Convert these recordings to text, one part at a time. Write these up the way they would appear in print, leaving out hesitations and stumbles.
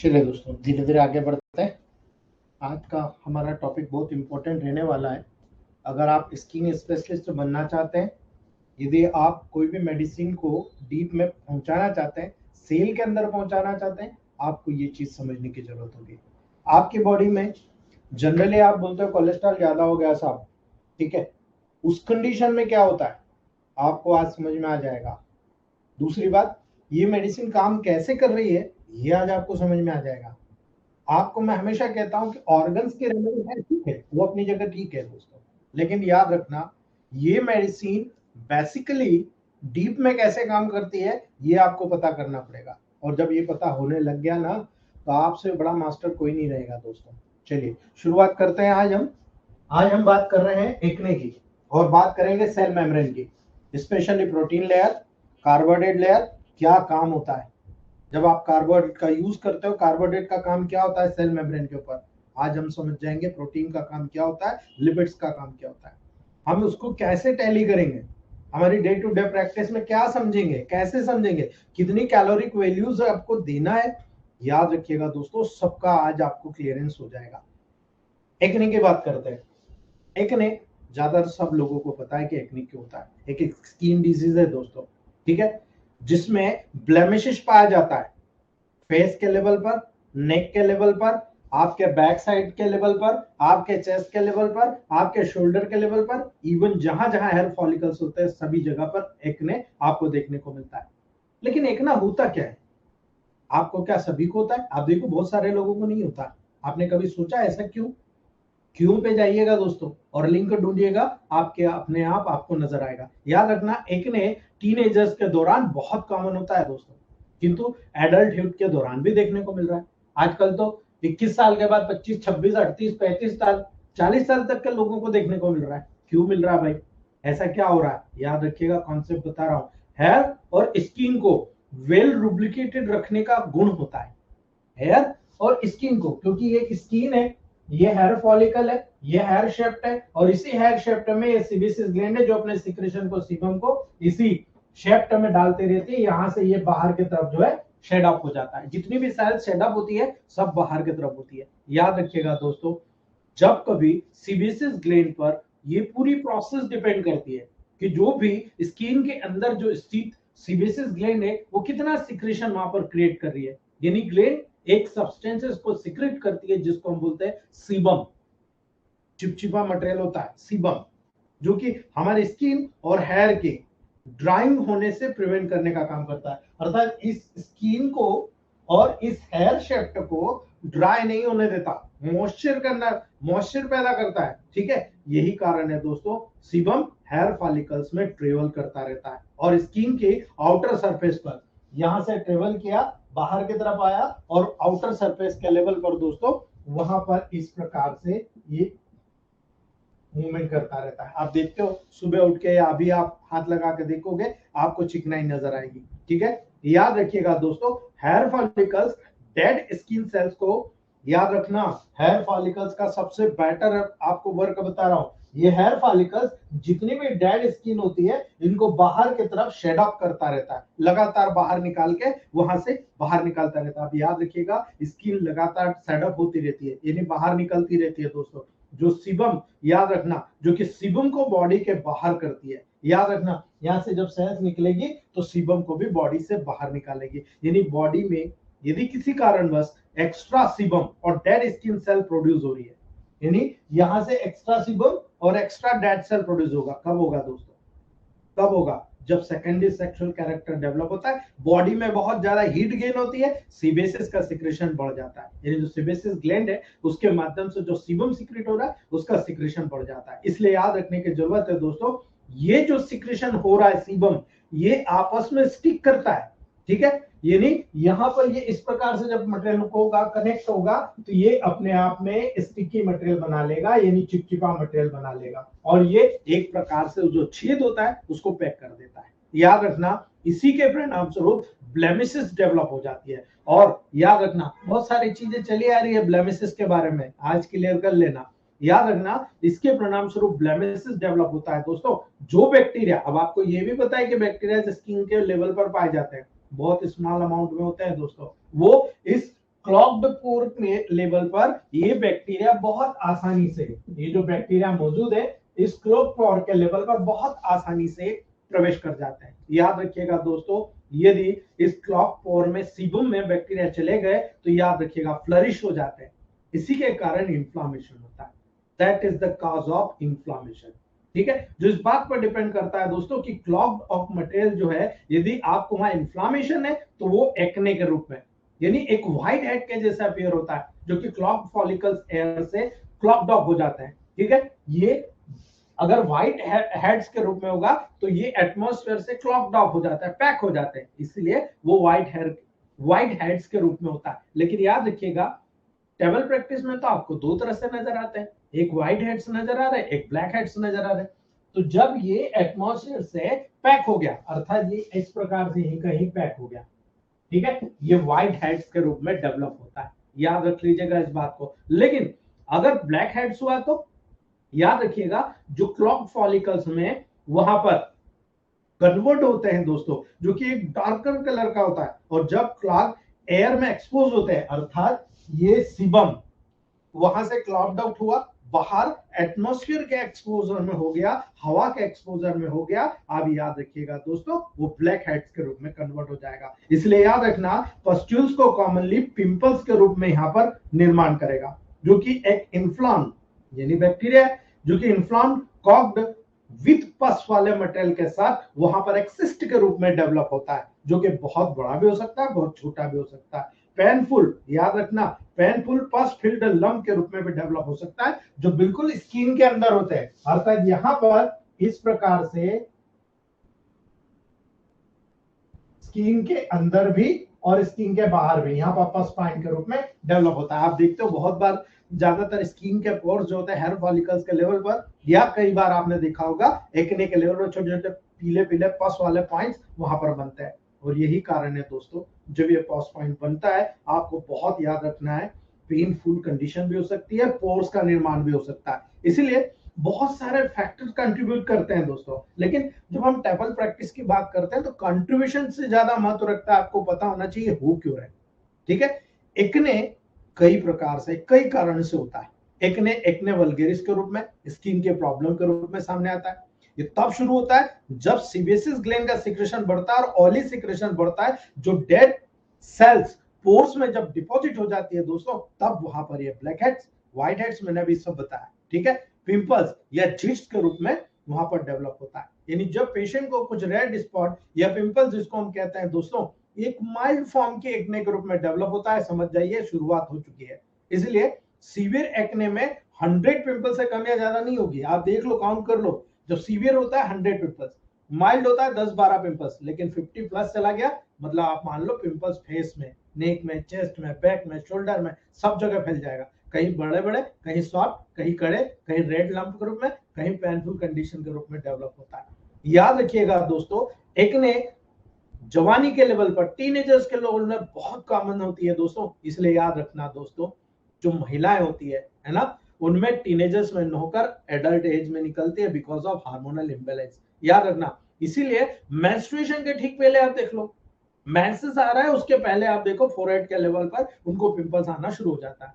चलिए दोस्तों, धीरे धीरे आगे बढ़ते हैं। आज का हमारा टॉपिक बहुत इंपॉर्टेंट रहने वाला है। अगर आप स्किन स्पेशलिस्ट बनना चाहते हैं, यदि आप कोई भी मेडिसिन को डीप में पहुंचाना चाहते हैं, सेल के अंदर पहुंचाना चाहते हैं, आपको ये चीज समझने की जरूरत होगी। आपकी बॉडी में जनरली आप बोलते हो कोलेस्ट्रॉल ज्यादा हो गया साहब, ठीक है, उस कंडीशन में क्या होता है आपको आज समझ में आ जाएगा। दूसरी बात, ये मेडिसिन काम कैसे कर रही है ये आज आपको समझ में आ जाएगा। आपको मैं हमेशा कहता हूं कि ऑर्गन्स के रेमेडी है, ठीक है, वो अपनी जगह ठीक है दोस्तों, लेकिन याद रखना ये मेडिसिन बेसिकली डीप में कैसे काम करती है ये आपको पता करना पड़ेगा। और जब ये पता होने लग गया ना, तो आपसे बड़ा मास्टर कोई नहीं रहेगा दोस्तों। चलिए शुरुआत करते हैं। आज हम बात कर रहे हैं एक्ने की, और बात करेंगे सेल मेम्ब्रेन की, specially protein layer, carbohydrate layer, क्या काम होता है जब आप कार्बोहाइड्रेट का यूज करते हो। कार्बोहाइड्रेट का काम क्या होता है सेल मेम्ब्रेन के ऊपर, आज हम समझ जाएंगे। प्रोटीन का काम क्या होता है, लिपिड्स का काम क्या होता है, हम उसको कैसे टैली करेंगे, हमारी डे टू डे प्रैक्टिस में क्या समझेंगे, कैसे समझेंगे, कितनी कैलोरिक वैल्यूज आपको देना है, याद रखिएगा दोस्तों, सबका आज आपको क्लियरेंस हो जाएगा। एक्ने की बात करते हैं। एक्ने ज्यादातर सब लोगों को पता है कि एक्ने क्यों होता है। एक स्किन डिजीज है दोस्तों, ठीक है, जिसमें ब्लेमिशेस पाया जाता है फेस के लेवल पर, नेक के लेवल पर, आपके बैक साइड के लेवल पर, आपके चेस्ट के लेवल पर, आपके शोल्डर के लेवल पर, इवन जहां जहां हेयर फॉलिकल्स होते हैं सभी जगह पर एक्ने आपको देखने को मिलता है। लेकिन एक्ना होता क्या है, आपको क्या सभी को होता है? आप देखो बहुत सारे लोगों को नहीं होता। आपने कभी सोचा ऐसा क्यों? क्यों पे जाइएगा दोस्तों और लिंक ढूंढिएगा, आपके अपने आप आपको नजर आएगा। याद रखना एक्ने टीनेजर्स के दौरान बहुत कॉमन होता है दोस्तों, किंतु एडल्टहुड के दौरान भी देखने को मिल रहा है। आजकल तो 21 साल के बाद 25, 26, 38, 35 साल, 40 साल तक के लोगों को देखने को मिल रहा है। क्यों मिल रहा है भाई, ऐसा क्या हो रहा है? याद रखिएगा, कॉन्सेप्ट बता रहा हूं। हेयर और स्किन को वेल रुब्लिकेटेड रखने का गुण होता है हेयर और स्किन को, क्योंकि ये स्किन है, ये हेयर फॉलिकल है, ये हेयर शेप्ड है, और इसी हेयर शेप्ड में ये सीबेसियस ग्लैंड है जो अपने सिक्रेशन को, सीबम को इसी शेप्ड में डालते रहती है। यहां से ये बाहर की तरफ जो है शेड ऑफ हो जाता है। जितनी भी सेल्स शेड ऑफ होती है सब बाहर की तरफ होती है। याद रखिएगा दोस्तों, जब कभी सीबेसियस ग्लैंड पर ये पूरी प्रोसेस डिपेंड करती है कि जो भी स्किन के अंदर जो स्थित सीबेसियस ग्लैंड है वो कितना सिक्रेशन वहां पर क्रिएट कर रही है। यानी ग्लैंड एक सब्सटेंसेस को सिक्रेट करती है जिसको हम बोलते हैं सीबम, चिपचिपा मटेरियल होता है सीबम, जो कि हमारे स्किन और हेयर के ड्राइंग होने से प्रिवेंट करने का काम करता है। अर्थात इस स्किन को और इस हेयर शेफ्ट को ड्राई नहीं होने देता, मॉइस्चर करना, मॉइस्चर पैदा करता है, ठीक है। यही कारण है दोस्तों, सीबम हेयर फॉलिकल्स में ट्रेवल करता रहता है और स्किन के आउटर सरफेस पर यहां से ट्रेवल किया, बाहर की तरफ आया और आउटर सरफेस के लेवल पर दोस्तों वहां पर इस प्रकार से ये मूवमेंट करता रहता है। आप देखते हो सुबह उठ के या अभी आप हाथ लगा के देखोगे आपको चिकनाई नजर आएगी, ठीक है। याद रखिएगा दोस्तों, hair follicles dead skin cells को, याद रखना, हेयर फॉलिकल्स का सबसे बेटर आपको वर्क बता रहा हूं। ये हेयर फॉलिकल्स जितनी भी डेड स्किन होती है इनको बाहर की तरफ शेड ऑफ करता रहता है, लगातार बाहर निकाल के वहां से बाहर निकालता रहता है। आप याद रखिएगा, स्किन लगातार शेड ऑफ होती रहती है, यानी बाहर निकलती रहती है दोस्तों। जो सीबम, याद रखना, जो कि सीबम को बॉडी के बाहर करती है। याद रखना, यहां से जब सेल्स निकलेगी तो सीबम को भी बॉडी से बाहर निकालेगी। यानी बॉडी में यदि किसी कारणवश एक्स्ट्रा सीबम और डेड स्किन सेल प्रोड्यूस हो रही है, यानी यहां से एक्स्ट्रा सीबम और एक्स्ट्रा डेड सेल प्रोड्यूस होगा, कब होगा दोस्तों? कब होगा? जब सेकेंडरी सेक्सुअल कैरेक्टर डेवलप होता है, बॉडी में बहुत ज्यादा हीट गेन होती है, सीबेसिस का सिक्रेशन बढ़ जाता है। यानी जो सीबेसिस ग्लैंड है उसके माध्यम से जो सीबम सिक्रेट हो रहा है उसका सिक्रेशन बढ़ जाता है। इसलिए याद रखने की जरूरत है दोस्तों, ये जो सिक्रेशन हो रहा है सीबम, ये आपस में स्टिक करता है, ठीक है। यानी यहां पर ये इस प्रकार से जब मटेरियल होगा, कनेक्ट होगा, तो ये अपने आप में स्टिकी मटेरियल बना लेगा, यानी चिपचिपा मटेरियल बना लेगा, और ये एक प्रकार से जो छेद होता है उसको पैक कर देता है। याद रखना, इसी के परिणाम स्वरूप ब्लेमिसेस डेवलप हो जाती है। और याद रखना, बहुत सारी चीजें चली आ रही है ब्लेमिसेस के बारे में, आज क्लियर कर लेना। याद रखना, इसके परिणाम स्वरूप ब्लेमिसेस डेवलप होता है दोस्तों। जो बैक्टीरिया, अब आपको ये भी पता है कि बैक्टीरिया स्किन के लेवल पर पाए जाते हैं, बहुत स्मॉल अमाउंट में होते हैं दोस्तों, वो इस क्लॉग्ड पोर के लेवल पर ये बैक्टीरिया बहुत आसानी से, ये जो बैक्टीरिया मौजूद है इस क्लॉग्ड पोर के लेवल पर बहुत आसानी से प्रवेश कर जाते हैं। याद रखिएगा दोस्तों, यदि इस क्लॉग्ड पोर में सीबम में बैक्टीरिया चले गए तो याद रखिएगा फ्लरिश हो जाते हैं, इसी के कारण इंफ्लामेशन होता है। That is the cause of inflammation. ठीक है, जो इस बात पर डिपेंड करता है दोस्तों कि क्लॉग्ड ऑफ मटेरियल जो है, यदि आपको वहां इंफ्लामेशन है तो वो एक्ने के रूप में, यानी एक व्हाइट हेड के जैसा अपीयर होता है, जो कि क्लॉग्ड फॉलिकल्स एयर से क्लॉग्ड ऑफ हो जाते हैं। ठीक है, ये अगर व्हाइट हेड्स के रूप में होगा तो ये एटमॉस्फेयर से क्लॉग्ड ऑफ हो जाता है, पैक हो जाते हैं, इसलिए वो व्हाइट हेड्स के रूप में होता है। लेकिन याद रखिएगा, टेबल प्रैक्टिस में तो आपको दो तरह से नजर आते हैं, एक व्हाइट हेड्स नजर आ रहे हैं, एक ब्लैक हेड्स नजर आ रहे हैं। तो जब ये एटमॉस्फेयर से पैक हो गया, अर्थात ये इस प्रकार से यहीं कहीं पैक हो गया, ठीक है, ये व्हाइट हेड्स के रूप में डेवलप होता है। याद रख लीजिएगा इस बात को। लेकिन अगर ब्लैक हेड्स हुआ तो याद रखिएगा, जो क्लॉग्ड फॉलिकल्स में वहां पर कन्वर्ट होते हैं दोस्तों, जो कि एक डार्कर कलर का होता है, और जब क्लॉग एयर में एक्सपोज होते हैं, अर्थात ये सीबम वहां से क्लॉग्ड आउट हुआ, बाहर एटमॉस्फेयर के एक्सपोजर में हो गया, हवा के एक्सपोजर में हो गया, आप याद रखिएगा दोस्तों, वो ब्लैक हेड्स के रूप में कन्वर्ट हो जाएगा। इसलिए याद रखना, पस्ट्यूल्स को कॉमनली पिंपल्स के रूप में यहां पर निर्माण करेगा, जो कि एक इन्फ्लाम यानी बैक्टीरिया है, जो कि इन्फ्लाम कॉग्ड विथ पस वाले मटेरियल के साथ वहां पर एक सिस्ट के रूप में डेवलप होता है, जो कि बहुत बड़ा भी हो सकता है, बहुत छोटा भी हो सकता है। पेनफुल, याद रखना, पेनफुल पस फिल्ड लम्प के रूप में भी डेवलप हो सकता है, जो बिल्कुल स्किन के अंदर होते हैं, अर्थात यहां पर इस प्रकार से स्किन के अंदर भी और स्किन के बाहर भी यहाँ पर पस पाइन के रूप में डेवलप होता है। आप देखते हो बहुत बार, ज्यादातर स्किन के पोर्स जो होते हैं हेयर फॉलिकल्स के लेवल पर, या कई बार आपने देखा होगा एक्ने के लेवल पर छोटे छोटे पीले पीले पस वाले पॉइंट्स वहां पर बनते हैं। और यही कारण है दोस्तों, जब ये पस पॉइंट बनता है, आपको बहुत याद रखना है, पेनफुल कंडीशन भी हो सकती है, पोर्स का निर्माण भी हो सकता है। इसीलिए बहुत सारे फैक्टर्स कंट्रीब्यूट करते हैं दोस्तों। लेकिन जब हम टेबल प्रैक्टिस की बात करते हैं तो कंट्रीब्यूशन से ज्यादा महत्व रखता है, आपको पता होना चाहिए हो क्यों रहा है। ठीक है, एक्ने कई प्रकार से, कई कारण से होता है। एक्ने वल्गेरिस के रूप में, स्किन के प्रॉब्लम के रूप में सामने आता है। ये तब शुरू होता है जब सीबेसियस ग्लैंड का सिक्रेशन बढ़ता है और ऑयली सिक्रेशन बढ़ता है, जो डेड सेल्स पोर्स में जब डिपॉजिट हो जाती है दोस्तों, तब वहां पर ये ब्लैक हेड्स, व्हाइट हेड्स मैंने अभी सब बताया। ठीक है, पिंपल्स या जिस्ट के रूप में वहां पर डेवलप होता है। यानी जब पेशेंट को कुछ रेड स्पॉट या पिंपल्स जिसको हम कहते हैं दोस्तों, एक माइल्ड फॉर्म के एक्ने के रूप में डेवलप होता है, समझ जाइए शुरुआत हो चुकी है। इसलिए सीवियर एक्ने में 100 पिंपल से कम या ज्यादा नहीं होगी, आप देख लो, काउंट कर लो। जब सीवियर होता है 100 पिंपल्स, माइल्ड होता है 10-12 पिंपल्स, लेकिन 50 प्लस चला गया मतलब आप मान लो पिंपल्स फेस में, नेक में, चेस्ट में, बैक में, शोल्डर में, सब जगह फैल जाएगा। कहीं बड़े बड़े, कहीं सॉफ्ट, कहीं कड़े, कहीं रेड लंप के रूप में, कहीं पेनफुल कंडीशन के रूप में डेवलप होता है। याद रखिएगा दोस्तों, एक्ने जवानी के लेवल पर, टीनेजर्स के लेवल में बहुत कॉमन होती है दोस्तों। इसलिए याद रखना दोस्तों, जो महिलाएं होती है ना, उनमें टीनेजर्स में होकर एडल्ट एज में निकलती है बिकॉज ऑफ हार्मोनल इम्बैलेंस। याद रखना, इसीलिए मेंस्ट्रुएशन के ठीक पहले आप देख लो, मेंसेस आ रहा है उसके पहले आप देखो फोरहेड के लेवल पर उनको पिंपल्स आना शुरू हो जाता है।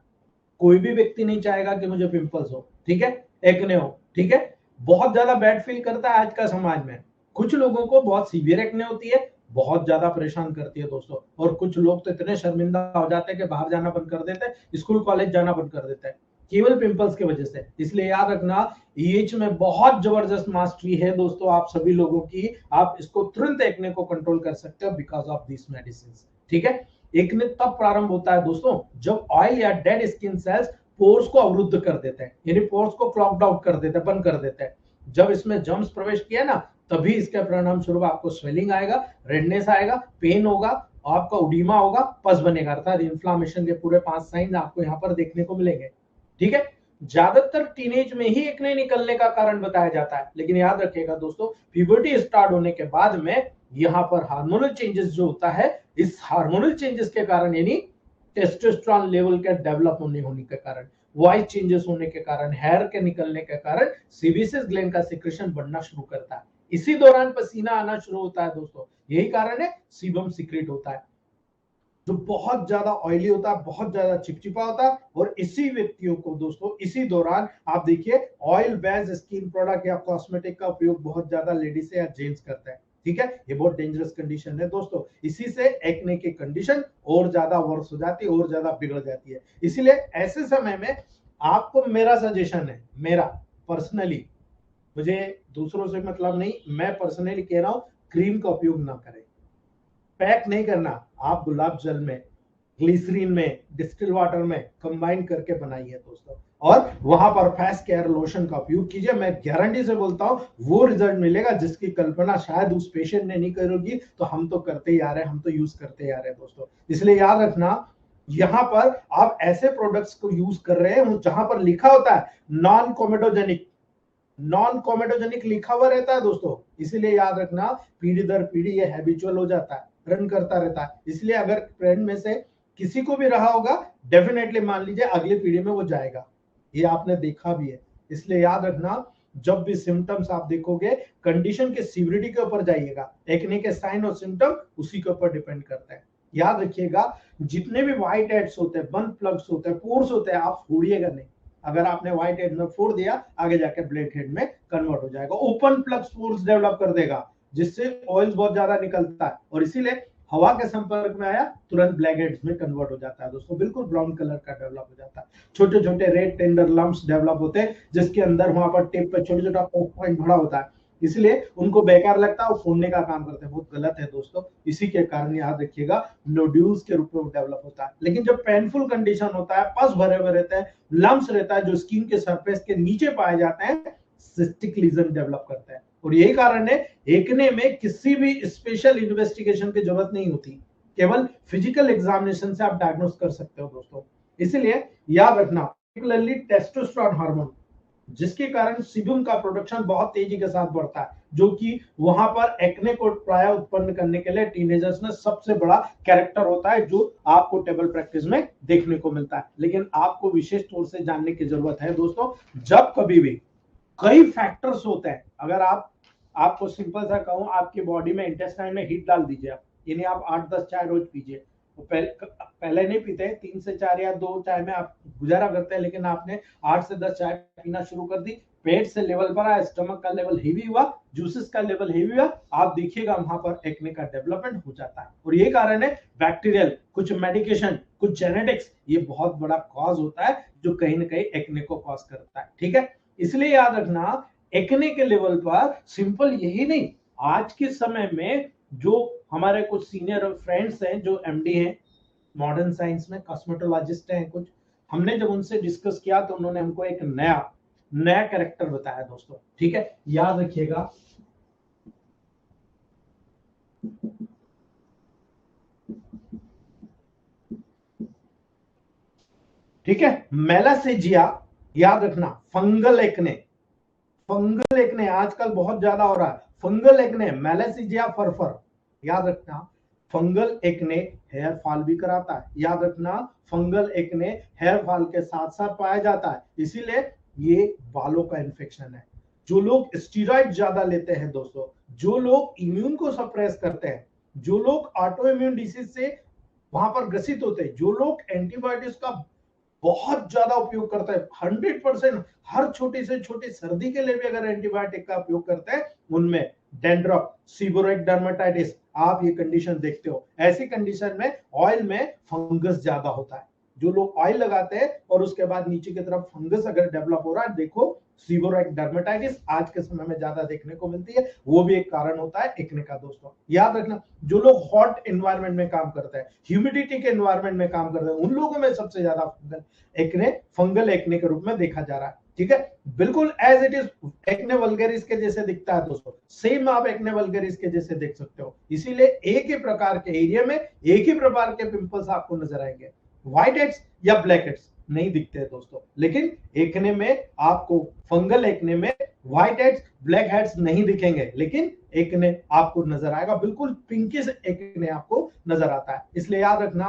कोई भी व्यक्ति नहीं चाहेगा कि मुझे पिंपल्स हो, ठीक है, एक्ने हो, ठीक है। बहुत ज्यादा बैड फील करता है आज का समाज में। कुछ लोगों को बहुत सीवियर एक्ने होती है, बहुत ज्यादा परेशान करती है दोस्तों, और कुछ लोग तो इतने शर्मिंदा हो जाते हैं कि बाहर जाना बंद कर देते हैं, स्कूल कॉलेज जाना बंद कर देते हैं, केवल पिंपल्स की वजह से। इसलिए याद रखना, ईएच में बहुत जबरदस्त मास्टरी है दोस्तों आप सभी लोगों की, आप इसको तुरंत एक्ने को कंट्रोल कर सकते हो बिकॉज ऑफ दिस मेडिसिन। ठीक है, एक्ने तब प्रारंभ होता है दोस्तों जब ऑयल या डेड स्किन सेल्स पोर्स को अवरुद्ध कर देते हैं, यानी पोर्स को क्लॉग्ड आउट कर देते हैं, बंद कर देते हैं। जब इसमें जर्म्स प्रवेश किया ना, तभी इसके परिणाम स्वरूप आपको स्वेलिंग आएगा, रेडनेस आएगा, पेन होगा, आपका उडीमा होगा, पस बनेगा, अर्थात इन्फ्लामेशन के पूरे 5 साइन आपको यहाँ पर देखने को मिलेंगे। ठीक है, ज्यादातर टीनेज में ही एक्ने निकलने का कारण बताया जाता है, लेकिन याद रखिएगा दोस्तों, प्यूबर्टी स्टार्ट होने के बाद में यहाँ पर हार्मोनल चेंजेस जो होता है, इस हार्मोनल चेंजेस के कारण, यानी टेस्टोस्टेरोन लेवल के डेवलप होने के कारण, वॉइस चेंजेस होने के कारण, हेयर के निकलने के कारण सीबेसियस ग्लैंड का सिक्रेशन बढ़ना शुरू करता है। इसी दौरान पसीना आना शुरू होता है दोस्तों, यही कारण है सीबम सीक्रेट होता है। जो बहुत ज्यादा ऑयली होता है, बहुत ज्यादा चिपचिपा होता है, और इसी व्यक्तियों को दोस्तों इसी दौरान आप देखिए ऑयल बेस्ड स्किन प्रोडक्ट या कॉस्मेटिक का उपयोग बहुत ज्यादा लेडीज या जेंट्स करते हैं। ठीक है, ये बहुत डेंजरस कंडीशन है दोस्तों। इसी से एक्ने की कंडीशन और ज्यादा वर्स हो जाती है, और ज्यादा बिगड़ जाती है। इसीलिए ऐसे समय में आपको मेरा सजेशन है, मेरा पर्सनली, मुझे दूसरों से मतलब नहीं, मैं पर्सनली कह रहा हूं, क्रीम का उपयोग ना करें। पैक नहीं करना, आप गुलाब जल में, ग्लिसरीन में, डिस्टिल वाटर में कंबाइन करके बनाइए दोस्तों, और वहां पर फेस केयर लोशन का उपयोग कीजिए। मैं गारंटी से बोलता हूं वो रिजल्ट मिलेगा जिसकी कल्पना शायद उस पेशेंट ने नहीं करोगी, तो हम तो करते ही आ रहे हैं, हम तो यूज करते ही आ रहे हैं दोस्तों। इसलिए याद रखना, यहां पर आप ऐसे प्रोडक्ट्स को यूज कर रहे हैं जहां पर लिखा होता है नॉन कोमेडोजेनिक, नॉन कोमेडोजेनिक लिखा हुआ रहता है दोस्तों। इसीलिए याद रखना, पीढ़ी दर पीढ़ी ये हैबिचुअल हो जाता है, रन करता रहता है। इसलिए अगर फ्रेंड में से किसी को भी रहा होगा, डेफिनेटली मान लीजिए अगली पीढ़ी में वो जाएगा, ये आपने देखा भी है। इसलिए याद रखना, जब भी सिम्टम्स आप देखोगे, कंडीशन के सीवियरिटी के ऊपर जाइएगा। एक्ने के साइन और सिम्टम उसी के ऊपर डिपेंड करते हैं। याद रखिएगा, जितने भी व्हाइट हेड्स होते हैं, बंद प्लग्स होते हैं, पोर्स होते हैं, आप फोड़िएगा नहीं। अगर आपने व्हाइट हेड में फोड़ दिया, आगे जाके ब्लैक हेड में कन्वर्ट हो जाएगा। ओपन प्लग्स पोर्स डेवलप कर देगा, जिससे ऑयल बहुत ज्यादा निकलता है, और इसीलिए हवा के संपर्क में आया तुरंत ब्लैक हेड्स में कन्वर्ट हो जाता है दोस्तों, बिल्कुल ब्राउन कलर का डेवलप हो जाता है। छोटे छोटे रेड टेंडर लम्प्स डेवलप होते हैं, जिसके अंदर वहां पर टिप पे छोटा छोटा पॉइंट भरा होता है, इसलिए उनको बेकार लगता है और फोड़ने का काम करते हैं। बहुत गलत है दोस्तों। इसी के कारण याद रखिएगा, नोड्यूल्स के रूप में डेवलप होता है। लेकिन जब पेनफुल कंडीशन होता है, पस भरे हुए रहते हैं, लम्प्स रहता है जो स्किन के सरफेस के नीचे पाए जाते हैं, सिस्टिक लीजन डेवलप करते हैं। और यही कारण है, एक्ने में किसी भी स्पेशल इन्वेस्टिगेशन की जरूरत नहीं होती, केवल फिजिकल एग्जामिनेशन से आप डायग्नोस कर सकते हो दोस्तों। इसलिए याद रखना, पर्टिकुलरली टेस्टोस्टेरोन हार्मोन, जिसके कारण सीबम का प्रोडक्शन बहुत तेजी के साथ बढ़ता है, जो कि वहां पर एक्ने को प्राय उत्पन्न करने के लिए टीनेजर्स में सबसे बड़ा कैरेक्टर होता है, जो आपको टेबल प्रैक्टिस में देखने को मिलता है। लेकिन आपको विशेष तौर से जानने की जरूरत है दोस्तों, जब कभी भी कई फैक्टर्स होते हैं, अगर आपको सिंपल सा कहूं, आपकी बॉडी में इंटेस्टाइन में हीट डाल दीजिए आप, यानी आप 8-10 चाय रोज पीजिए। तो पहले नहीं पीते, 3 से 4 या 2 चाय में आप गुजारा करते हैं, लेकिन आपने 8 से 10 चाय पीना शुरू कर दी, पेट से लेवल पर आया, स्टमक का लेवल हेवी हुआ, जूसेस का लेवल हेवी हुआ, आप देखिएगा वहां पर एक्ने का डेवलपमेंट हो जाता है। और ये कारण है बैक्टीरियल, कुछ मेडिकेशन, कुछ जेनेटिक्स, ये बहुत बड़ा कॉज होता है, जो कहीं ना कहीं एक्ने को कॉज करता है। ठीक है, इसलिए याद रखना, एक्ने के लेवल पर सिंपल यही नहीं, आज के समय में जो हमारे कुछ सीनियर फ्रेंड्स हैं जो एमडी हैं मॉडर्न साइंस में, कॉस्मेटोलॉजिस्ट हैं कुछ, हमने जब उनसे डिस्कस किया तो उन्होंने हमको एक नया नया कैरेक्टर बताया दोस्तों। ठीक है, याद रखिएगा, ठीक है, मेलासेजिया, याद रखना, फंगल एक्ने, फंगल एक्ने आजकल बहुत ज्यादा हो रहा है, फंगल एक्ने, मेलासेजिया फरफर, याद रखना, फंगल एक्ने हेयर फॉल भी कराता है। याद रखना, फंगल एक्ने हेयर फॉल के साथ साथ पाया जाता है, इसीलिए ये बालों का इन्फेक्शन है। जो लोग स्टीरॉइड ज्यादा लेते हैं दोस्तों, जो लोग इम्यून को सप्रेस करते हैं, जो लोग ऑटो इम्यून डिसीज से वहां पर ग्रसित होते हैं, जो लोग एंटीबायोटिक्स का बहुत ज्यादा उपयोग करता है, 100%, हर छोटी से छोटी सर्दी के लिए भी अगर एंटीबायोटिक का उपयोग करते हैं, उनमें डेंड्रफ, सीबोरिक डर्मेटाइटिस, आप ये कंडीशन देखते हो। ऐसी कंडीशन में ऑयल में फंगस ज्यादा होता है। जो लोग ऑयल लगाते हैं और उसके बाद नीचे की तरफ फंगस अगर डेवलप हो रहा है, देखो सीबोरिक डर्मेटाइटिस आज के समय में ज्यादा देखने को मिलती है, वो भी एक कारण होता है एक्ने का दोस्तों। याद रखना, जो लोग हॉट एनवायरनमेंट में काम करते हैं, ह्यूमिडिटी के एनवायरनमेंट में काम करते हैं, उन लोगों में सबसे ज्यादा फंगल एक्ने के रूप में देखा जा रहा है। ठीक है, बिल्कुल as it is acne vulgaris के जैसे दिखता है दोस्तों, सेम आप एक्ने वल्गैरिस के जैसे देख सकते हो। इसीलिए एक ही प्रकार के एरिया में एक ही प्रकार के पिंपल्स आपको नजर आएंगे, व्हाइट हेड्स या ब्लैक हेड्स नहीं दिखते हैं दोस्तों। लेकिन एक्ने में आपको, फंगल एक्ने में व्हाइट हेड्स ब्लैक हेड्स नहीं दिखेंगे, लेकिन एक्ने आपको नजर आएगा, बिल्कुल पिंकिश एक्ने आपको नजर आता है। इसलिए याद रखना,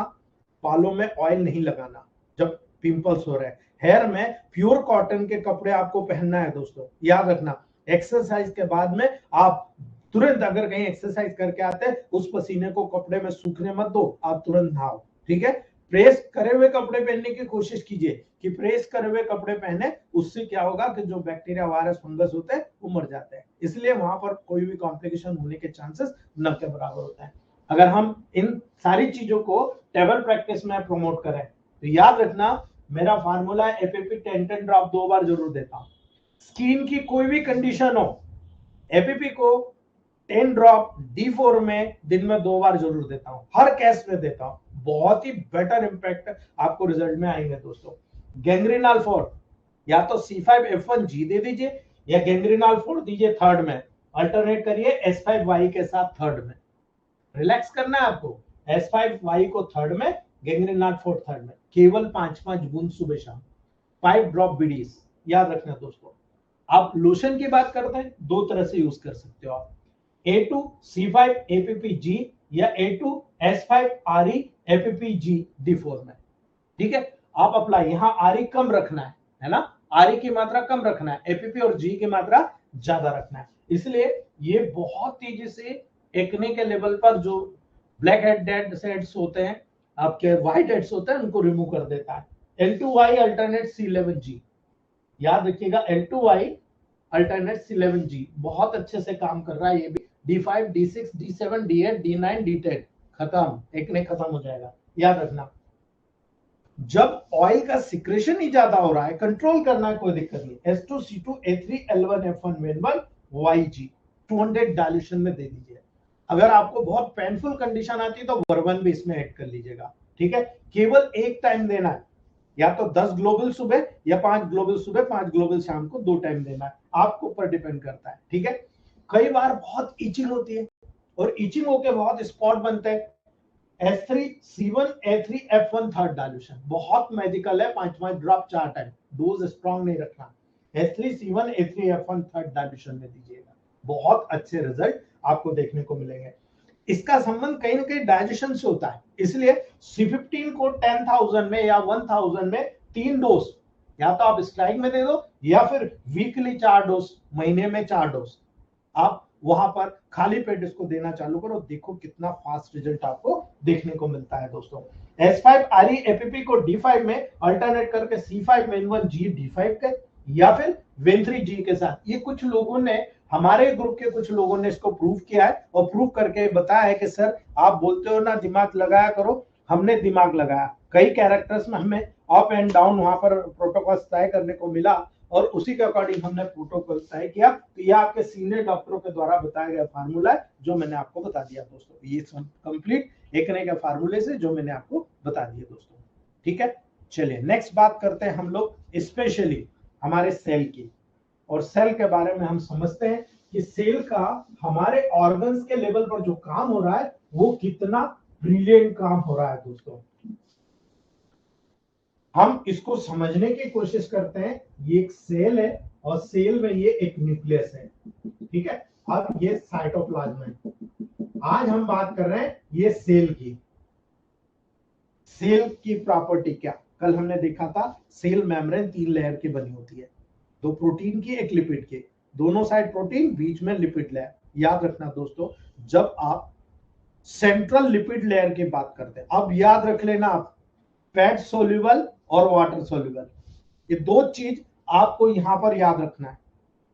बालों में ऑयल नहीं लगाना जब पिंपल्स हो रहे हैं, हेयर में प्योर कॉटन के कपड़े आपको पहनना है दोस्तों। याद रखना, एक्सरसाइज के बाद में आप तुरंत, अगर कहीं एक्सरसाइज करके आते हैं, उस पसीने को कपड़े में सूखने मत दो, आप तुरंत नहाओ। ठीक है, प्रेस करे हुए कपड़े पहनने की कोशिश कीजिए कि प्रेस करे हुए कपड़े पहने, उससे क्या होगा कि जो बैक्टीरिया वायरस फंगस होते हैं वो मर जाते हैं, इसलिए वहां पर कोई भी कॉम्प्लिकेशन होने के चांसेस न के बराबर होता है। अगर हम इन सारी चीजों को टेबल प्रैक्टिस में प्रमोट करें तो याद रखना, मेरा फार्मूला है एपीपी 10 ड्रॉप 2 बार जरूर देता हूं। स्किन की कोई भी कंडीशन हो, एपीपी को 10 ड्रॉप D4 में दिन में 2 बार जरूर देता हूं, हर केस में देता हूं, बहुत ही बेटर इंपैक्ट आपको रिजल्ट में आएंगे दोस्तों। गैंग्रीनॉल 4 या तो C5F1G दे दीजिए या गैंग्रीनॉल 4 दीजिए थर्ड में, अल्टरनेट करिए S5Y के साथ थर्ड में। रिलैक्स करना है आपको, S5Y को थर्ड में, गैंग्रीनॉल 4 थर्ड में, केवल 5-5 बूंद सुबह शाम, 5 ड्रॉप बीडीज। याद रखना दोस्तों। आप लोशन की बात करते हैं, दो तरह से यूज कर सकते हो आप, A2 C5 APPG या A2 S5 RE APPG D4 में, ठीक है। आप अप्लाई, यहाँ RE कम रखना है ना, RE की मात्रा कम रखना है, APP और G की मात्रा ज्यादा रखना है, इसलिए ये बहुत तेजी से एक्ने के लेवल पर जो ब्लैक हेड डेड सेल्स होते हैं, आपके व्हाइट हेड्स होते हैं, उनको रिमूव कर देता है। L2Y अल्टरनेट C11G, याद रखिएगा, L2Y अल्टरनेट C11G बहुत अच्छे से काम कर रहा है, ये भी D5 D6 D7 D8 D9 D10 खत्म, एक्ने खत्म हो जाएगा। याद रखना, जब ऑयल का सिक्रेशन ही ज्यादा हो रहा है, कंट्रोल करना है, कोई दिक्कत नहीं, S2 C2 A3 L1 F1 N1 YG 200 dilution में दे दीजिए। अगर आपको बहुत पेनफुल कंडीशन आती है तो वर्बन भी इसमें ऐड कर लीजिएगा, ठीक है। केवल एक टाइम देना है, या तो 10 ग्लोबल सुबह या 5 ग्लोबल सुबह 5 ग्लोबल शाम को, 2 टाइम देना है, आपको ऊपर डिपेंड करता है, ठीक है। कई बार बहुत इचिंग होती है और इचिंग होकर बहुत स्पॉट बनते हैं, S3 C1 A3 F1 third dilution बहुत मैजिकल है, 5-5 ड्रॉप 4 टाइम, डोज स्ट्रॉन्ग नहीं रखना, S3 C1 A3 F1 third dilution में दीजिएगा, बहुत अच्छे रिजल्ट आपको देखने को मिलेंगे। इसका संबंध कहीं ना कहीं डाइजेशन से होता है, इसलिए C15 को 10,000 में या 1,000 में 3 डोज, या तो आप स्ट्राइक में दे दो या फिर वीकली 4 डोज, महीने में 4 डोज, आप वहां पर खाली पेट इसको देना चालू करो, देखो कितना फास्ट रिजल्ट आपको देखने को मिलता है दोस्तों। S5 RE APP को D5 में अल्टरनेट करके C5 N1G D5 के या फिर Ven3G के साथ, ये कुछ लोगों ने, हमारे ग्रुप के कुछ लोगों ने इसको प्रूव किया है और प्रूव करके बताया है कि सर आप बोलते हो ना दिमाग लगाया करो, हमने दिमाग लगाया, कई कैरेक्टर्स में हमें अप एंड डाउन वहां पर प्रोटोकॉल तय करने को मिला और उसी के अकॉर्डिंग हमने प्रोटोकॉल तय किया। तो ये आपके सीनियर डॉक्टरों के द्वारा बताया गया फार्मूला है जो मैंने आपको बता दिया दोस्तों, ये कंप्लीट एक्ने के फार्मूले से जो मैंने आपको बता दिया दोस्तों, ठीक है। चलिए नेक्स्ट बात करते हैं हम लोग स्पेशली हमारे सेल की, और सेल के बारे में हम समझते हैं कि सेल का हमारे ऑर्गन्स के लेवल पर जो काम हो रहा है वो कितना ब्रिलियंट काम हो रहा है दोस्तों। हम इसको समझने की कोशिश करते हैं, ये एक सेल है और सेल में ये एक न्यूक्लियस है, ठीक है, अब ये साइटोप्लाज्म है। आज हम बात कर रहे हैं ये सेल की, सेल की प्रॉपर्टी क्या, कल हमने देखा था सेल मेम्ब्रेन 3 लेयर की बनी होती है, 2 प्रोटीन की 1 लिपिड की, दोनों साइड प्रोटीन बीच में लिपिड लेयर। याद रखना दोस्तों, जब आप सेंट्रल लिपिड लेयर की बात करते हैं, अब याद रख लेना आप, फैट सोल्यूबल और वाटर सोल्यूबल, ये दो चीज आपको यहां पर याद रखना है।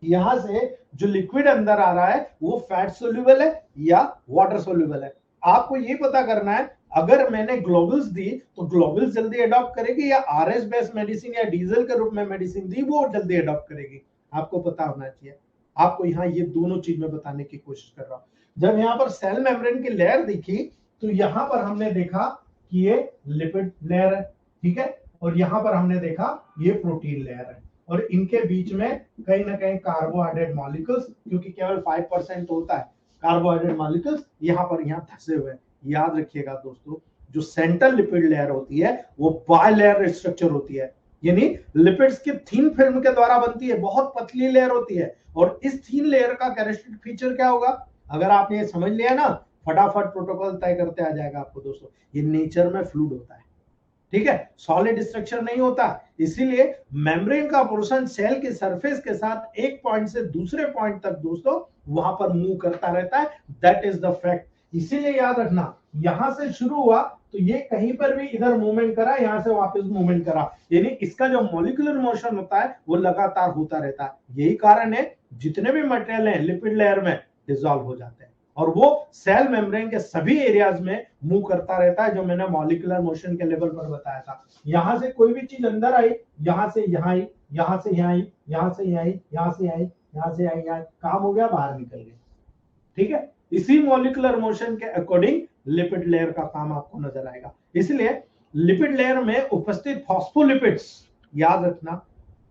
यहां से जो लिक्विड अंदर आ रहा है वो फैट सोल्यूबल है या वाटर सोल्यूबल है, आपको ये पता करना है। अगर मैंने ग्लोबल्स दी तो ग्लोबल्स जल्दी अडॉप्ट करेगी या आरएस बेस्ड मेडिसिन या डीजल के रूप में मेडिसिन दी वो जल्दी अडॉप्ट करेगी, आपको पता होना चाहिए। आपको यहाँ ये दोनों चीज में बताने की कोशिश कर रहा हूं। जब यहाँ पर सेल मेम्ब्रेन की लेयर दिखी तो यहाँ पर हमने देखा कि ये लिपिड लेयर है, ठीक है, और यहाँ पर हमने देखा ये प्रोटीन लेयर है, और इनके बीच में कहीं ना कहीं कार्बोहाइड्रेट मॉलिक्यूल्स, क्योंकि केवल 5% होता है कार्बोहाइड्रेट मॉलिक्यूल्स यहाँ पर यहाँ फंसे हुए हैं। याद रखिएगा दोस्तों, जो सेंट्रल लिपिड लेयर होती है वो बाइलेयर स्ट्रक्चर होती है, यानी लिपिड्स की थिन फिल्म के द्वारा बनती है, बहुत पतली लेयर होती है। और इस थिन लेयर का कैरेक्टरिस्टिक फीचर क्या होगा, अगर आपने ये समझ लिया ना, फटाफट प्रोटोकॉल तय करते आ जाएगा आपको दोस्तों। ये नेचर में फ्लूइड होता है, ठीक है, सॉलिड स्ट्रक्चर नहीं होता, इसीलिए मेम्ब्रेन का पोर्शन सेल के सरफेस के साथ एक पॉइंट से दूसरे पॉइंट तक दोस्तों वहां पर मूव करता रहता है। दैट इज द फैक्ट इसीलिए याद रखना, यहां से शुरू हुआ तो ये कहीं पर भी इधर मूवमेंट करा, यहां से वापस मूवमेंट करा, यानी इसका जो मॉलिक्यूलर मोशन होता है वो लगातार होता रहता है। यही कारण है जितने भी मटेरियल है लिपिड लेयर में डिसॉल्व हो जाते हैं और वो सेल मेम्ब्रेन के सभी एरियाज में मूव करता रहता है, जो मैंने मॉलिक्यूलर मोशन के लेवल पर बताया था। यहां से कोई भी चीज अंदर आई, यहां से यहां आई, यहां से यहां आई, यहां से यहां आई, यहां से आई, यहां से आई, यहाँ काम हो गया, बाहर निकल गया। ठीक है, इसी मॉलिक्यूलर मोशन के अकॉर्डिंग लिपिड लेयर का काम आपको नजर आएगा। इसलिए लिपिड लेयर में उपस्थित फॉस्फोलिपिड्स, याद रखना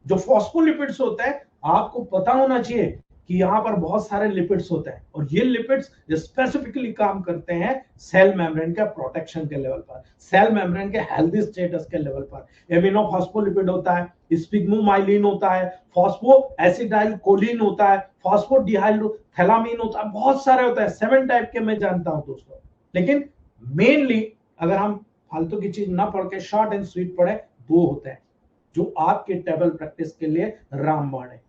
जो फॉस्फोलिपिड्स होते हैं आपको पता होना चाहिए कि यहाँ पर बहुत सारे लिपिड्स होते हैं और ये लिपिड्स स्पेसिफिकली काम करते हैं सेल मेम्ब्रेन के प्रोटेक्शन के लेवल पर, सेल मेम्ब्रेन के हेल्दी स्टेटस के लेवल पर। एमिनो फॉस्फोलिपिड होता है, स्पिग्मोमाइलिन होता है, फॉस्फो एसिडाइल कोलिन होता है, फॉस्फोडिहाइड्रोथैलामीन होता है, बहुत सारे होते हैं, 7 टाइप के मैं जानता हूं दोस्तों। लेकिन मेनली अगर हम फालतू की चीज ना पढ़ के शॉर्ट एंड स्वीट पढ़े, 2 होते हैं जो आपके टेबल प्रैक्टिस के लिए रामबाण है।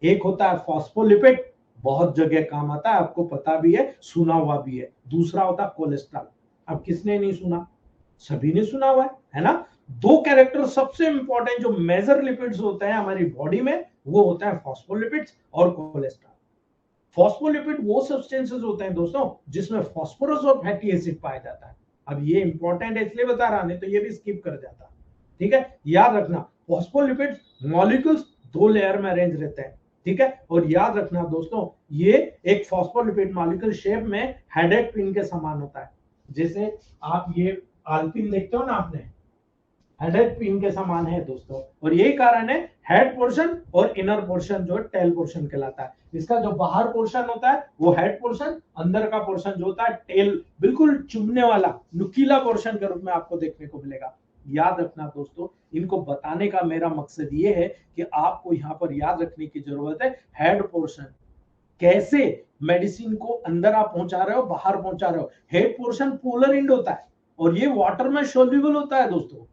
एक होता है फॉस्फोलिपिड, बहुत जगह काम आता है, आपको पता भी है, सुना हुआ भी है। दूसरा होता है कोलेस्ट्रॉल। अब किसने नहीं सुना, सभी ने सुना हुआ है ना। 2 कैरेक्टर सबसे इंपॉर्टेंट जो मेजर लिपिड्स होते हैं हमारी बॉडी में, वो होता है फॉस्फोलिपिड्स और कोलेस्ट्रॉल। फॉस्फोलिपिड वो सब्सटेंसेस होते हैं दोस्तों जिसमें फास्फोरस और फैटी एसिड पाया जाता है। अब ये इंपॉर्टेंट है इसलिए बता रहा, नहीं तो ये भी स्किप कर जाता। ठीक है, याद रखना फॉस्फोलिपिड मॉलिक्यूल्स 2 लेयर में अरेंज रहते हैं। ठीक है, और याद रखना दोस्तों ये एक फॉस्फोलिपिड मॉलिक्यूल शेप में हेडेड पिन के समान होता है। जैसे आप ये आलपिन देखते हो ना, आपने हेडेड पिन के समान है दोस्तों, और यही कारण है हेड पोर्शन और इनर पोर्शन जो टेल पोर्शन कहलाता है। इसका जो बाहर पोर्शन होता है वो हेड पोर्शन, अंदर का पोर्शन जो होता है टेल, बिल्कुल चुभने वाला नुकीला पोर्शन के रूप में आपको देखने को मिलेगा। याद रखना दोस्तों, इनको बताने का मेरा मकसद ये है कि आपको यहाँ पर याद रखने की जरूरत है हेड पोर्शन कैसे मेडिसिन को अंदर आप पहुंचा रहे हो, बाहर पहुंचा रहे हो। हेड पोर्शन पोलर एंड होता है और ये वाटर में सोल्यूबल होता है दोस्तों।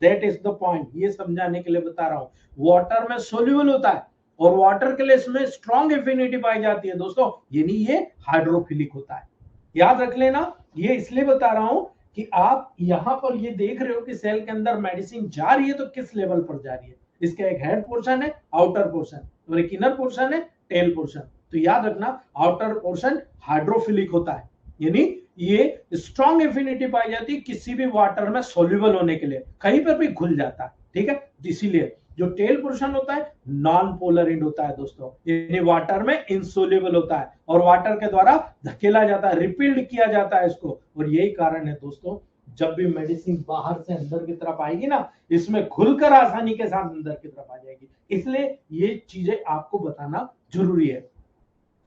दैट इज द पॉइंट, ये समझाने के लिए बता रहा हूं। वाटर में सोल्यूबल होता है और वाटर के लिए इसमें स्ट्रॉन्ग एफिनिटी पाई जाती है दोस्तों, यानी ये हाइड्रोफिलिक होता है। याद रख लेना, ये इसलिए बता रहा हूं कि आप यहां पर ये देख रहे हो कि सेल के अंदर मेडिसिन जा रही है तो किस लेवल पर जा रही है। इसका एक हेड पोर्शन है, आउटर पोर्शन, और एक इनर पोर्शन है, टेल पोर्शन। तो याद रखना आउटर पोर्शन हाइड्रोफिलिक होता है, यानी ये स्ट्रॉन्ग एफिनिटी पाई जाती है किसी भी वाटर में सोल्यूबल होने के लिए, कहीं पर भी घुल जाता है। ठीक है, इसीलिए जो टेल पोर्शन होता है नॉन पोलर एंड होता है दोस्तों, यानी वाटर में इनसोल्यूबल होता है और वाटर के द्वारा धकेला जाता है, रिपील्ड किया जाता है इसको। और यही कारण है दोस्तों, जब भी मेडिसिन बाहर से अंदर की तरफ आएगी ना, इसमें खुलकर आसानी के साथ अंदर की तरफ आ जाएगी। इसलिए ये चीजें आपको बताना जरूरी है।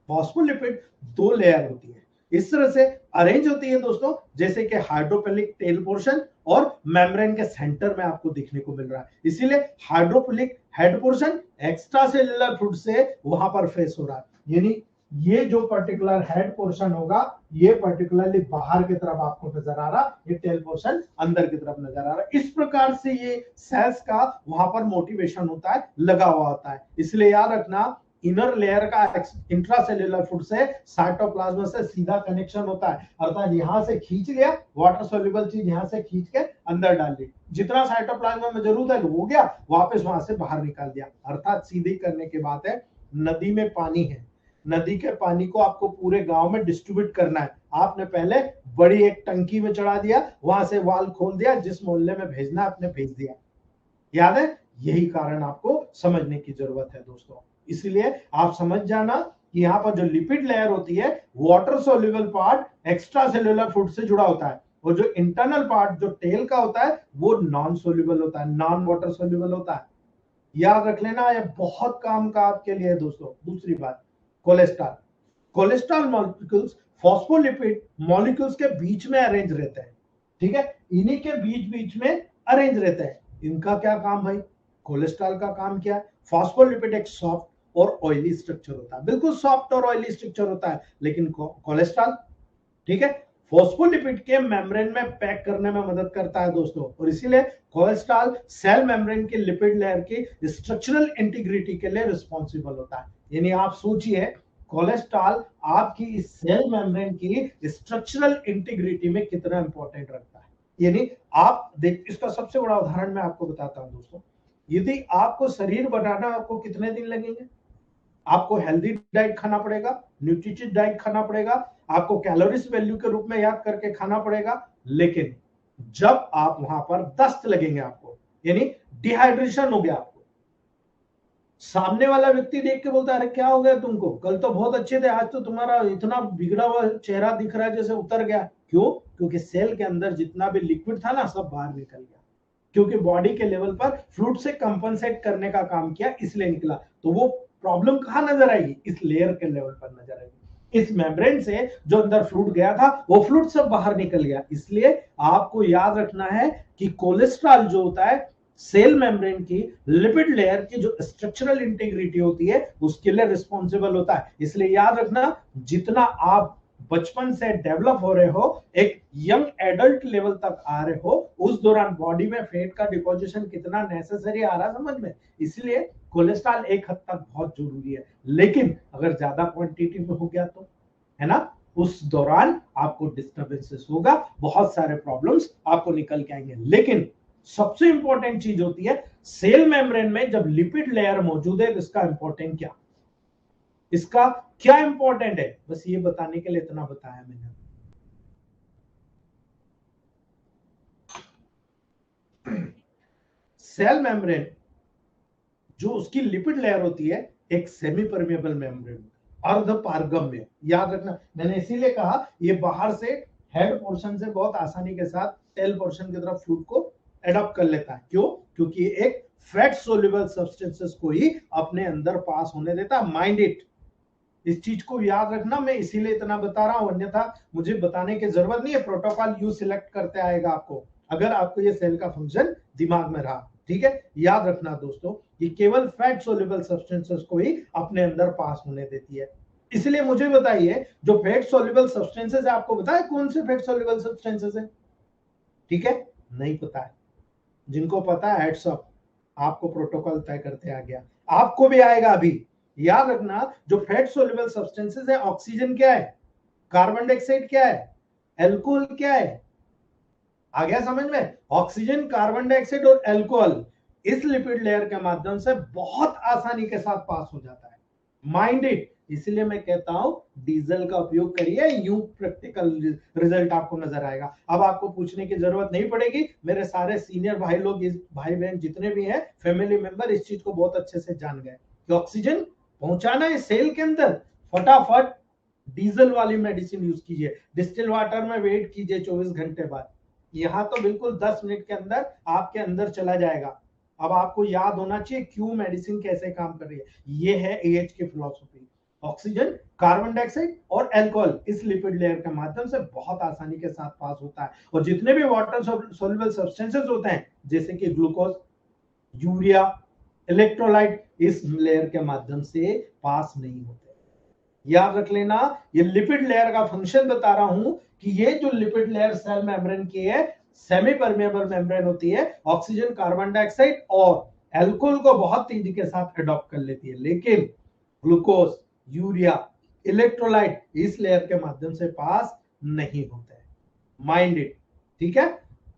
फॉस्फोलिपिड 2 लेयर होती है, इस तरह से अरेंज होती है दोस्तों, जैसे कि हाइड्रोफिलिक टेल पोर्शन और मेम्ब्रेन के सेंटर में आपको देखने को मिल रहा है। इसीलिए hydrophilic head portion extra cellular fluid से वहां पर फेस हो रहा है, यानी ये जो पर्टिकुलर हेड पोर्शन होगा ये पर्टिकुलरली बाहर की तरफ आपको नजर आ रहा, ये टेल पोर्शन अंदर की तरफ नजर आ रहा। इस प्रकार से ये सेल्स का वहां पर मोटिवेशन होता है, लगा हुआ होता है। इसलिए याद रखना इनर लेयर का इंट्रासेल्युलर फूड से साइटोप्लाज्म से सीधा कनेक्शन होता है, अर्थात यहां से खींच लिया वाटर सोल्यूबल चीज, यहां से खींच के अंदर डाल दी, जितना साइटोप्लाज्म में जरूरत है हो गया, वापस वहां से बाहर निकाल दिया। अर्थात सीधी करने के बाद है, नदी में पानी है, नदी के पानी को आपको पूरे गांव में डिस्ट्रीब्यूट करना है। आपने पहले बड़ी एक टंकी में चढ़ा दिया, वहां से वाल खोल दिया, जिस मोहल्ले में भेजना आपने भेज दिया। याद है, यही कारण आपको समझने की जरूरत है दोस्तों। इसलिए आप समझ जाना कि यहाँ पर जो लिपिड लेयर होती है water soluble part extra cellular food से जुड़ा होता है, और जो इंटरनल पार्ट जो टेल का होता है वो नॉन सोल्यूबल होता है, नॉन वाटर सोल्यूबल होता है। याद रख लेना, ये बहुत काम का आपके लिए दोस्तों। दूसरी बात, cholesterol, cholesterol molecules phospholipid molecules के बीच में अरेंज रहते हैं। ठीक है, इन्हीं के बीच बीच में अरेंज रहते हैं। इनका क्या काम भाई, कोलेस्ट्रॉल का काम क्या है? फॉस्फोलिपिड एक सॉफ्ट और ऑयली स्ट्रक्चर होता है, बिल्कुल सॉफ्ट और ऑयली स्ट्रक्चर होता है, लेकिन कोलेस्ट्रॉल ठीक है फॉस्फोलिपिड के मेम्ब्रेन में पैक करने में मदद करता है दोस्तों, और इसीलिए कोलेस्ट्रॉल सेल मेम्ब्रेन के लिपिड लेयर की स्ट्रक्चरल इंटीग्रिटी के लिए रिस्पॉन्सिबल होता है। यानी आप सोचिए कोलेस्ट्रॉल आपकी इस सेल मेम्ब्रेन की स्ट्रक्चरल इंटीग्रिटी में कितना इंपॉर्टेंट रखता है। यानी आप देख, इसका सबसे बड़ा उदाहरण मैं आपको बताता हूं दोस्तों। यदि आपको शरीर बनाना, आपको कितने दिन लगेंगे? आपको हेल्दी डाइट खाना पड़ेगा, न्यूट्रिटिव डाइट खाना पड़ेगा, आपको कैलोरीज वैल्यू के रूप में याद करके खाना पड़ेगा। लेकिन जब आप वहां पर दस्त लगेंगे आपको, यानी डिहाइड्रेशन हो गया, आपको सामने वाला व्यक्ति देख के बोलता है, अरे क्या हो गया तुमको, कल तो बहुत अच्छे थे, आज तो तुम्हारा इतना बिगड़ा हुआ चेहरा दिख रहा है जैसे उतर गया। क्यों? क्योंकि सेल के अंदर जितना भी लिक्विड था ना, सब बाहर निकल गया, क्योंकि बॉडी के लेवल पर फ्लूइड से कंपनसेट करने का काम किया, इसलिए निकला। तो वो प्रॉब्लम कहां नजर आएगी? इस लेयर के लेवल पर नजर आएगी। इस मेम्ब्रेन से जो अंदर फ्लूइड गया था, वो फ्लूइड सब बाहर निकल गया। इसलिए आपको याद रखना है कि कोलेस्ट्रॉल जो होता है, सेल मेम्ब्रेन की लिपिड लेयर की जो स्ट्रक्चरल इंटीग्रिटी होती है, उसके लिए रिस्पॉन्सिबल होता है। इसलिए याद रखना, जितना आप बचपन से डेवलप हो रहे हो, एक यंग एडल्ट लेवल तक आ रहे हो, उस दौरान बॉडी में फैट का डिपोजिशन कितना नेसेसरी आ रहा समझ में। इसलिए कोलेस्ट्रॉल एक हद तक बहुत जरूरी है, लेकिन अगर ज्यादा क्वांटिटी में हो गया तो, है ना, उस दौरान आपको डिस्टर्बेंसेस होगा, बहुत सारे प्रॉब्लम्स आपको निकल के आएंगे। लेकिन सबसे इंपॉर्टेंट चीज होती है, सेल मेम्ब्रेन में जब लिपिड लेयर मौजूद है, इसका इंपॉर्टेंट क्या, इसका क्या इंपॉर्टेंट है, बस ये बताने के लिए इतना बताया मैंने। सेल मेम्ब्रेन जो उसकी लिपिड लेयर होती है, एक सेमी परमेबल मेम्ब्रेन, अर्ध पारगम्य। याद रखना, मैंने इसीलिए कहा ये बाहर से हेड पोर्शन से बहुत आसानी के साथ टेल पोर्शन की तरफ फ्लूइड को एडॉप्ट कर लेता है। क्यों? क्योंकि एक फैट सोल्यूबल सब्सटेंसेस को ही अपने अंदर पास होने देता। माइंड इट, इस चीज को याद रखना, मैं इसीलिए इतना बता रहा हूं, अन्यथा मुझे बताने की जरूरत नहीं है। प्रोटोकॉल यू सिलेक्ट करते आएगा आपको, अगर आपको ये सेल का फंक्शन दिमाग में रहा। ठीक है, याद रखना दोस्तों, ये केवल फैट सोल्यूबल सब्सटेंसेस को ही अपने अंदर पास होने देती है। इसलिए मुझे बताइए, जो फैट सोल्यूबल सब्सटेंसेस है, आपको बताए कौन से फैट सोल्यूबल सब्सटेंसेस है? ठीक है, नहीं पता है, जिनको पता है हेड्स अप, आपको प्रोटोकॉल तय करते आ गया, आपको भी आएगा अभी। याद रखना, जो फैट सोल्यूबल सब्सटेंसेस है, ऑक्सीजन क्या है, कार्बन डाइऑक्साइड क्या है, एल्कोहल क्या है, आ गया समझ में? ऑक्सीजन, कार्बन डाइऑक्साइड और एल्कोहल इस लिपिड लेयर के माध्यम से बहुत आसानी के साथ पास हो जाता है। माइंड इट, इसलिए मैं कहता हूं डीजल का उपयोग करिए, यूं प्रैक्टिकल रिजल्ट आपको नजर आएगा। अब आपको पूछने की जरूरत नहीं पड़ेगी, मेरे सारे सीनियर भाई लोग, इस भाई बहन जितने भी हैं, फैमिली मेंबर, इस चीज को बहुत अच्छे से जान गए कि ऑक्सीजन पहुंचाना है सेल के अंदर, फटाफट डीजल वाली मेडिसिन यूज कीजिए, डिस्टिल वाटर में वेट कीजिए 24 घंटे बाद, यहां तो बिल्कुल 10 मिनट के अंदर आपके अंदर चला जाएगा। अब आपको याद होना चाहिए क्यों मेडिसिन कैसे काम कर रही है। ये है एएच की फिलॉसफी, ऑक्सीजन, कार्बन डाइऑक्साइड और अल्कोहल इस लिपिड लेयर के माध्यम से बहुत आसानी के साथ पास होता है। और जितने भी वाटर सोल्यूबल सब्सटेंसेस होते हैं, जैसे कि ग्लूकोज, यूरिया, इलेक्ट्रोलाइट, इस लेयर के माध्यम से पास नहीं होते। याद रख लेना, ये लिपिड लेयर का फंक्शन बता रहा हूं कि ये जो लिपिड लेयर सेल मेम्ब्रेन की है, सेमी परमेबल मेम्ब्रेन होती है, ऑक्सीजन, कार्बन डाइऑक्साइड और एल्कोहल को बहुत तेजी के साथ अडॉप्ट कर लेती है, लेकिन ग्लूकोज, यूरिया, इलेक्ट्रोलाइट इस लेयर के माध्यम से पास नहीं होते। माइंड इट, ठीक है।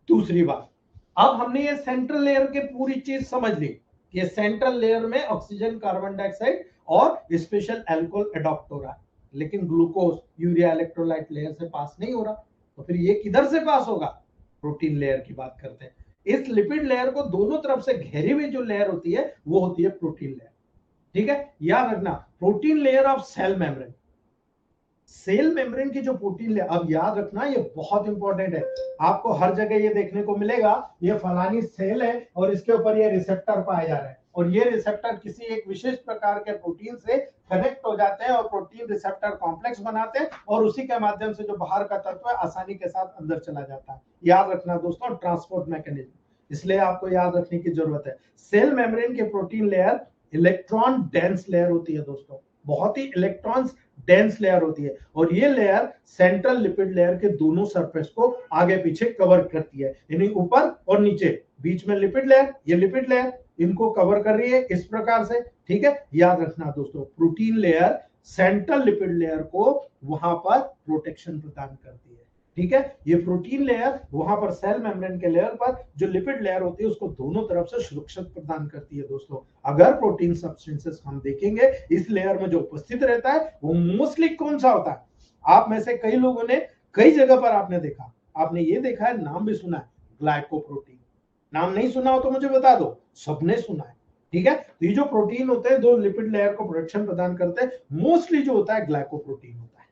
दूसरी बात, अब हमने ये सेंट्रल लेयर के पूरी चीज समझ ली, ये सेंट्रल लेयर में ऑक्सीजन, कार्बन डाइऑक्साइड और स्पेशल अल्कोहल अडॉप्ट हो रहा है, लेकिन ग्लूकोज, यूरिया, इलेक्ट्रोलाइट लेयर से पास नहीं हो रहा। तो फिर ये किधर से पास होगा? प्रोटीन लेयर की बात करते हैं। इस लिपिड लेयर को दोनों तरफ से घेरी हुई जो लेयर होती है, वो होती है प्रोटीन लेयर। ठीक है, याद रखना, protein layer of cell membrane, cell membrane की जो प्रोटीन लेयर, अब याद रखना ये बहुत इंपॉर्टेंट है, आपको हर जगह ये देखने को मिलेगा, ये फलानी सेल है और इसके ऊपर ये रिसेप्टर पाए जा रहे हैं, और ये रिसेप्टर किसी एक विशेष प्रकार के प्रोटीन से कनेक्ट हो जाते हैं और प्रोटीन रिसेप्टर कॉम्प्लेक्स बनाते हैं, और उसी के माध्यम से जो बाहर का तत्व है आसानी के साथ अंदर चला जाता है। याद रखना दोस्तों, ट्रांसपोर्ट मैकेनिज्म, इसलिए आपको याद रखने की जरूरत है। सेल मेम्ब्रेन की protein layer electron dense layer होती है दोस्तों, बहुत ही इलेक्ट्रॉन्स डेंस लेयर होती है, और ये लेयर सेंट्रल लिपिड लेयर के दोनों सरफेस को आगे पीछे कवर करती है, यानी ऊपर और नीचे, बीच में लिपिड लेयर, ये लिपिड लेयर इनको कवर कर रही है इस प्रकार से। ठीक है, याद रखना दोस्तों, protein layer central lipid layer को वहां पर प्रोटेक्शन प्रदान करती है। ठीक है, ये प्रोटीन लेयर वहां पर सेल मेम्ब्रेन के लेयर पर जो लिपिड लेयर होती है उसको दोनों तरफ से सुरक्षा प्रदान करती है। दोस्तों, अगर प्रोटीन सब्सटेंसेस हम देखेंगे इस लेयर में जो उपस्थित रहता है वो मोस्टली कौन सा होता है? आप में से कई लोगों ने कई जगह पर आपने देखा, आपने ये देखा है, नाम भी सुना है, ग्लाइकोप्रोटीन। नाम नहीं सुना हो तो मुझे बता दो, सबने सुना है। ठीक है, तो ये जो प्रोटीन होते हैं दो लिपिड लेयर को प्रोटेक्शन प्रदान करते हैं, मोस्टली जो होता है ग्लाइकोप्रोटीन होता है।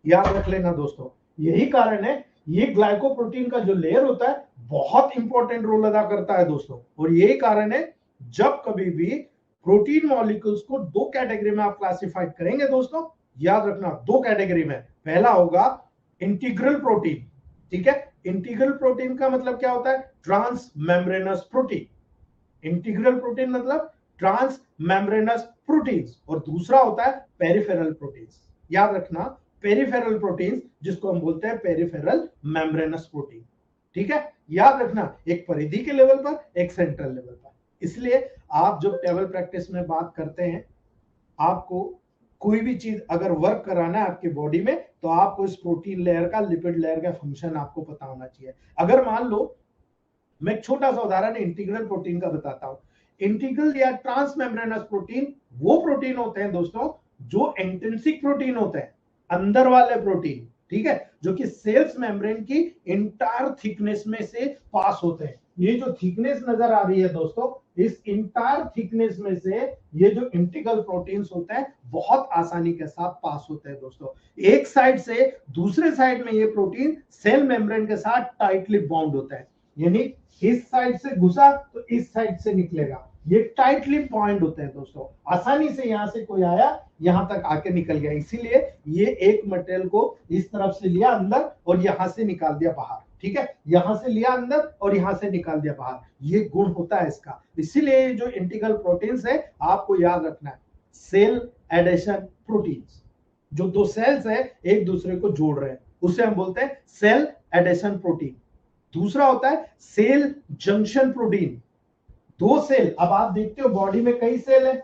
याद रख लेना दोस्तों, यही कारण है ये ग्लाइकोप्रोटीन का जो लेयर होता है बहुत इंपॉर्टेंट रोल अदा करता है दोस्तों। और यही कारण है जब कभी भी प्रोटीन मॉलिक्यूल्स को दो कैटेगरी में आप क्लासिफाइड करेंगे दोस्तों, याद रखना दो कैटेगरी में। पहला होगा इंटीग्रल प्रोटीन। ठीक है, इंटीग्रल प्रोटीन का मतलब क्या होता है? Trans membranous protein. Integral protein मतलब ट्रांस मेम्ब्रेनस प्रोटीन्स। और दूसरा होता है पेरिफेरल प्रोटीन्स। याद रखना, पेरिफेरल प्रोटीन्स जिसको हम बोलते हैं पेरिफेरल मेम्ब्रेनस प्रोटीन। ठीक है, याद रखना, एक परिधि के लेवल पर, एक सेंट्रल लेवल पर। इसलिए आप जब टेबल प्रैक्टिस में बात करते हैं, आपको कोई भी चीज अगर वर्क कराना है आपकी बॉडी में, तो आपको इस प्रोटीन लेयर का, लिपिड लेयर का फंक्शन आपको पता होना चाहिए। अगर मान लो मैं एक छोटा सा उदाहरण इंटीग्रल प्रोटीन का बताता हूं। इंटीग्रल या ट्रांस मेम्ब्रेनस प्रोटीन वो प्रोटीन होते हैं दोस्तों जो इंट्रिंसिक प्रोटीन होते हैं, अंदर वाले प्रोटीन। ठीक है, जो कि सेल्स मेम्ब्रेन की इंटायर थिकनेस में से पास होते हैं। ये जो थिकनेस नजर आ रही है दोस्तों, इस इंटायर थिकनेस में से ये जो इंटीग्रल प्रोटीन्स होते हैं बहुत आसानी के साथ पास होते हैं दोस्तों। एक साइड से दूसरे साइड में ये प्रोटीन सेल मेम्ब्रेन के साथ टाइटली बाउंड होता है, यानी इस साइड से घुसा तो इस साइड से निकलेगा। ये टाइटली पॉइंट होते हैं दोस्तों, आसानी से यहां से कोई आया यहां तक आके निकल गया। इसीलिए ये एक मटेरियल को इस तरफ से लिया अंदर और यहां से निकाल दिया बाहर। ठीक है, यहां से लिया अंदर और यहां से निकाल दिया बाहर, ये गुण होता है इसका। इसीलिए जो इंटीग्रल प्रोटीन्स है आपको याद रखना है, सेल एडेशन प्रोटीन्स। जो दो सेल्स है एक दूसरे को जोड़ रहे हैं उसे हम बोलते हैं सेल एडेशन प्रोटीन। दूसरा होता है सेल जंक्शन प्रोटीन। दो सेल, अब आप देखते हो बॉडी में कई सेल है,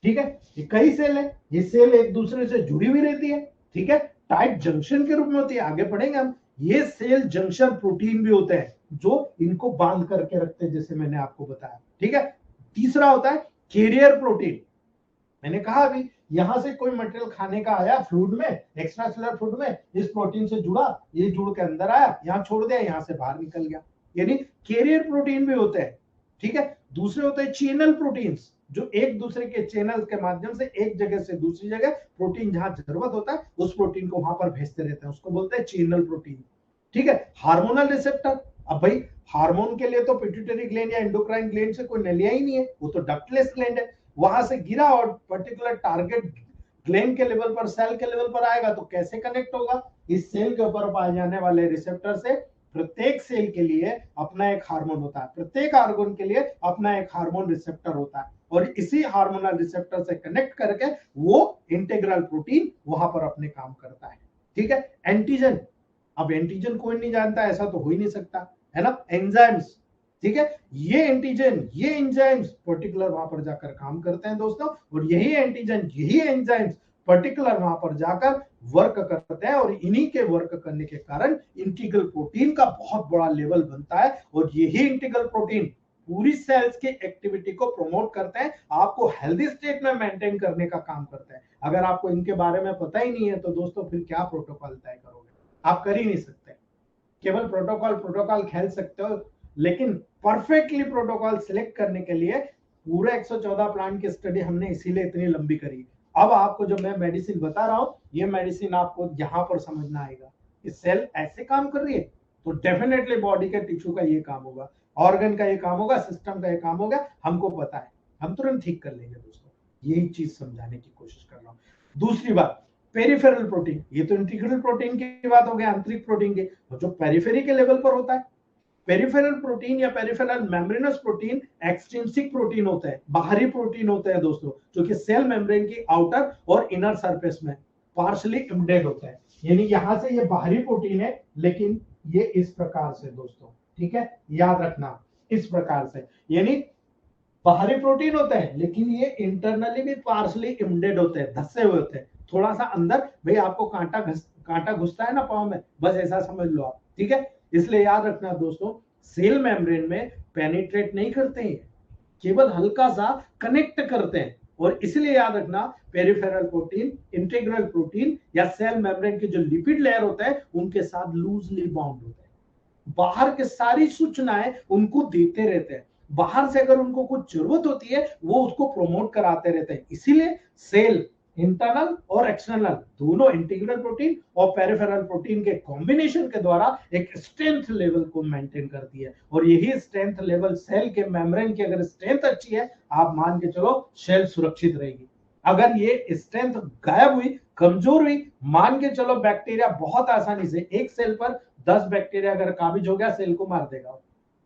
ठीक है, ये कई सेल है, ये सेल एक दूसरे से जुड़ी हुई रहती है। ठीक है, टाइट जंक्शन के रूप में होती है, आगे पढ़ेंगे हम। ये सेल जंक्शन प्रोटीन भी होते हैं जो इनको बांध करके रखते हैं, जैसे मैंने आपको बताया। ठीक है, तीसरा होता है कैरियर प्रोटीन। मैंने कहा अभी यहां से कोई मटेरियल खाने का आया फ्लूइड में, एक्स्ट्रा सेलुलर फ्लूइड में, इस प्रोटीन से जुड़ा, ये जुड़ के अंदर आया, यहां छोड़ दिया, यहां से बाहर निकल गया, यानी कैरियर प्रोटीन भी होते हैं। ठीक है, दूसरे होते हैं चैनल प्रोटीन्स, जो एक दूसरे के चैनल के माध्यम से एक जगह से दूसरी जगह प्रोटीन जहां जरूरत होता है उस प्रोटीन को वहां पर भेजते रहते हैं, उसको बोलते हैं चैनल प्रोटीन। ठीक है, हार्मोनल रिसेप्टर। अब भाई हार्मोन के लिए तो पिट्यूटरी ग्लैंड या एंडोक्राइन ग्लैंड से कोई नलिया ही नहीं है, वो तो डक्टलेस ग्लैंड है। वहां से गिरा और पर्टिकुलर टारगेट ग्लैंड के लेवल पर, सेल के लेवल पर आएगा तो कैसे कनेक्ट होगा? इस सेल के ऊपर पाए जाने वाले रिसेप्टर से। प्रत्येक सेल के लिए अपना एक हार्मोन होता है, प्रत्येक ऑर्गन के लिए अपना एक हार्मोन रिसेप्टर होता है, और इसी हार्मोनल रिसेप्टर से कनेक्ट करके वो इंटीग्रल प्रोटीन वहां पर अपने काम करता है। ठीक है, एंटीजन। अब एंटीजन कोई नहीं जानता, ऐसा तो हो ही नहीं सकता, है ना? एंजाइम्स। ठीक है, ये एंटीजन, ये एंजाइम्स पर्टिकुलर वहां पर जाकर काम करते हैं दोस्तों, और यही एंटीजन, यही एंजाइम्स पर्टिकुलर वहां पर जाकर वर्क करते हैं, और इन्हीं के वर्क करने के कारण इंटीग्रल प्रोटीन का बहुत बड़ा लेवल बनता है। और यही इंटीग्रल प्रोटीन पूरी सेल्स की एक्टिविटी को प्रमोट करते हैं, आपको हेल्दी स्टेट में मेंटेन करने का काम करते हैं। अगर आपको इनके बारे में पता ही नहीं है तो दोस्तों फिर क्या प्रोटोकॉल तय करोगे? आप कर ही नहीं सकते। केवल प्रोटोकॉल प्रोटोकॉल खेल सकते हो, लेकिन परफेक्टली प्रोटोकॉल सिलेक्ट करने के लिए पूरे 114 प्लांट की स्टडी हमने इसीलिए इतनी लंबी करी। अब आपको जो मैं मेडिसिन बता रहा हूं, ये मेडिसिन आपको यहां पर समझना आएगा कि सेल ऐसे काम कर रही है तो डेफिनेटली बॉडी के टिश्यू का ये काम होगा, ऑर्गन का ये काम होगा, सिस्टम का ये काम होगा, हमको पता है, हम तुरंत ठीक कर लेंगे दोस्तों। यही चीज समझाने की कोशिश कर रहा हूं। दूसरी बात, पेरिफेरल प्रोटीन। ये तो इंटीग्रल प्रोटीन की बात हो गई, आंतरिक प्रोटीन की। और जो पेरिफेरी के लेवल पर होता है, पेरिफेरल प्रोटीन या peripheral membranes protein extrinsic protein होता है, बाहरी प्रोटीन होता है दोस्तों, जो कि सेल मेम्ब्रेन की आउटर और इनर सरफेस में पार्शियली एम्बेडेड होता है। यानी यहां से ये बाहरी प्रोटीन है, लेकिन ये इस प्रकार से दोस्तों, ठीक है, याद रखना, इस प्रकार से, यानी बाहरी प्रोटीन होते हैं, लेकिन ये इंटरनली भी पार्शली इम्डेड होते हैं, धसे हुए होते हैं, थोड़ा सा अंदर। भाई आपको कांटा घुसता है ना पाँव में, बस ऐसा समझ लो आप, ठीक है। इसलिए याद रखना दोस्तों, सेल मेम्ब्रेन में पेनिट्रेट नहीं करते हैं, केवल हल्का सा कनेक्ट करते हैं। और इसलिए याद रखना, पेरिफेरल प्रोटीन, इंटीग्रल प्रोटीन या सेल मेम्ब्रेन के जो लिपिड लेयर होते हैं उनके साथ लूजली बाउंड होते हैं, बाहर के सारी सूचनाएं उनको देते रहते हैं, बाहर से अगर उनको कुछ जरूरत होती है वो उसको प्रोमोट कराते रहते हैं। इसीलिए सेल इंटरनल और एक्सटर्नल दोनों इंटीग्रल प्रोटीन और पेरिफेरल प्रोटीन के कॉम्बिनेशन के द्वारा एक स्ट्रेंथ लेवल को मेंटेन करती है। और यही स्ट्रेंथ लेवल, सेल के मेम्ब्रेन की अगर स्ट्रेंथ अच्छी है, आप मान के चलो सेल सुरक्षित रहेगी। अगर ये स्ट्रेंथ गायब हुई, कमजोर हुई, मान के चलो बैक्टीरिया बहुत आसानी से, एक सेल पर 10 बैक्टीरिया अगर काबिज हो गया, सेल को मार देगा,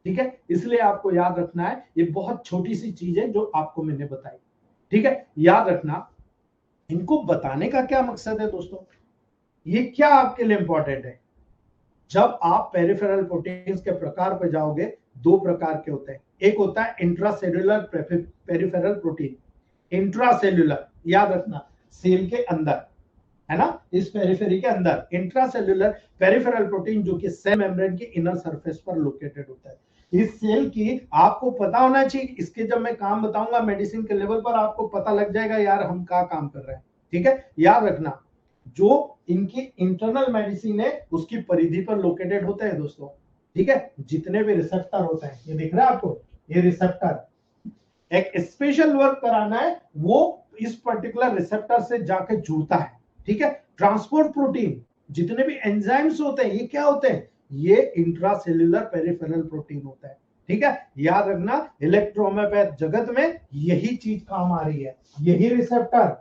ठीक है। इसलिए आपको याद रखना है, ये बहुत छोटी सी चीज है जो आपको मैंने बताई, ठीक है। याद रखना, इनको बताने का क्या मकसद है दोस्तों, ये क्या आपके लिए इंपॉर्टेंट है। जब आप पेरिफेरल प्रोटीन्स के प्रकार पर जाओगे, दो प्रकार के होते हैं। एक होता है इंट्रासेल्युलर पेरिफेरल प्रोटीन, इंट्रासेल्युलर याद रखना, सेल के अंदर, है ना, इस पेरिफेरी के अंदर इंट्रासेल्युलर पेरिफेरल प्रोटीन जो कि सेल मेम्ब्रेन की इनर सरफेस पर लोकेटेड होता है। इस सेल की आपको पता होना चाहिए, इसके जब मैं काम बताऊंगा मेडिसिन के लेवल पर आपको पता लग जाएगा यार हम क्या काम कर रहे हैं, ठीक है। याद रखना, जो इनकी इंटरनल मेडिसिन है उसकी परिधि पर लोकेटेड होता है दोस्तों, ठीक है। जितने भी रिसेप्टर होते हैं, ये दिख रहा है आपको, ये रिसेप्टर, एक स्पेशल वर्क कराना है, वो इस पर्टिकुलर रिसेप्टर से जाके जुड़ता है, ठीक है। ट्रांसपोर्ट प्रोटीन, जितने भी एंजाइम्स होते हैं, ये क्या होते हैं, ये इंट्रासेल्युलर पेरिफेरल प्रोटीन होता है, ठीक है। याद रखना, इलेक्ट्रोहोम्योपैथ जगत में यही चीज काम आ रही है, यही रिसेप्टर,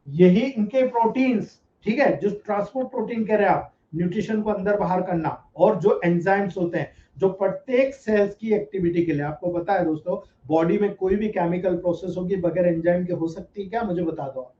यही इनके प्रोटीन्स, ठीक है। जो ट्रांसपोर्ट प्रोटीन कह रहे हैं आप, न्यूट्रिशन को अंदर बाहर करना, और जो एंजाइम्स होते हैं जो प्रत्येक सेल्स की एक्टिविटी के लिए, आपको पता है दोस्तों, बॉडी में कोई भी केमिकल प्रोसेस होगी बगैर एंजाइम के हो सकती है क्या, मुझे बता दो।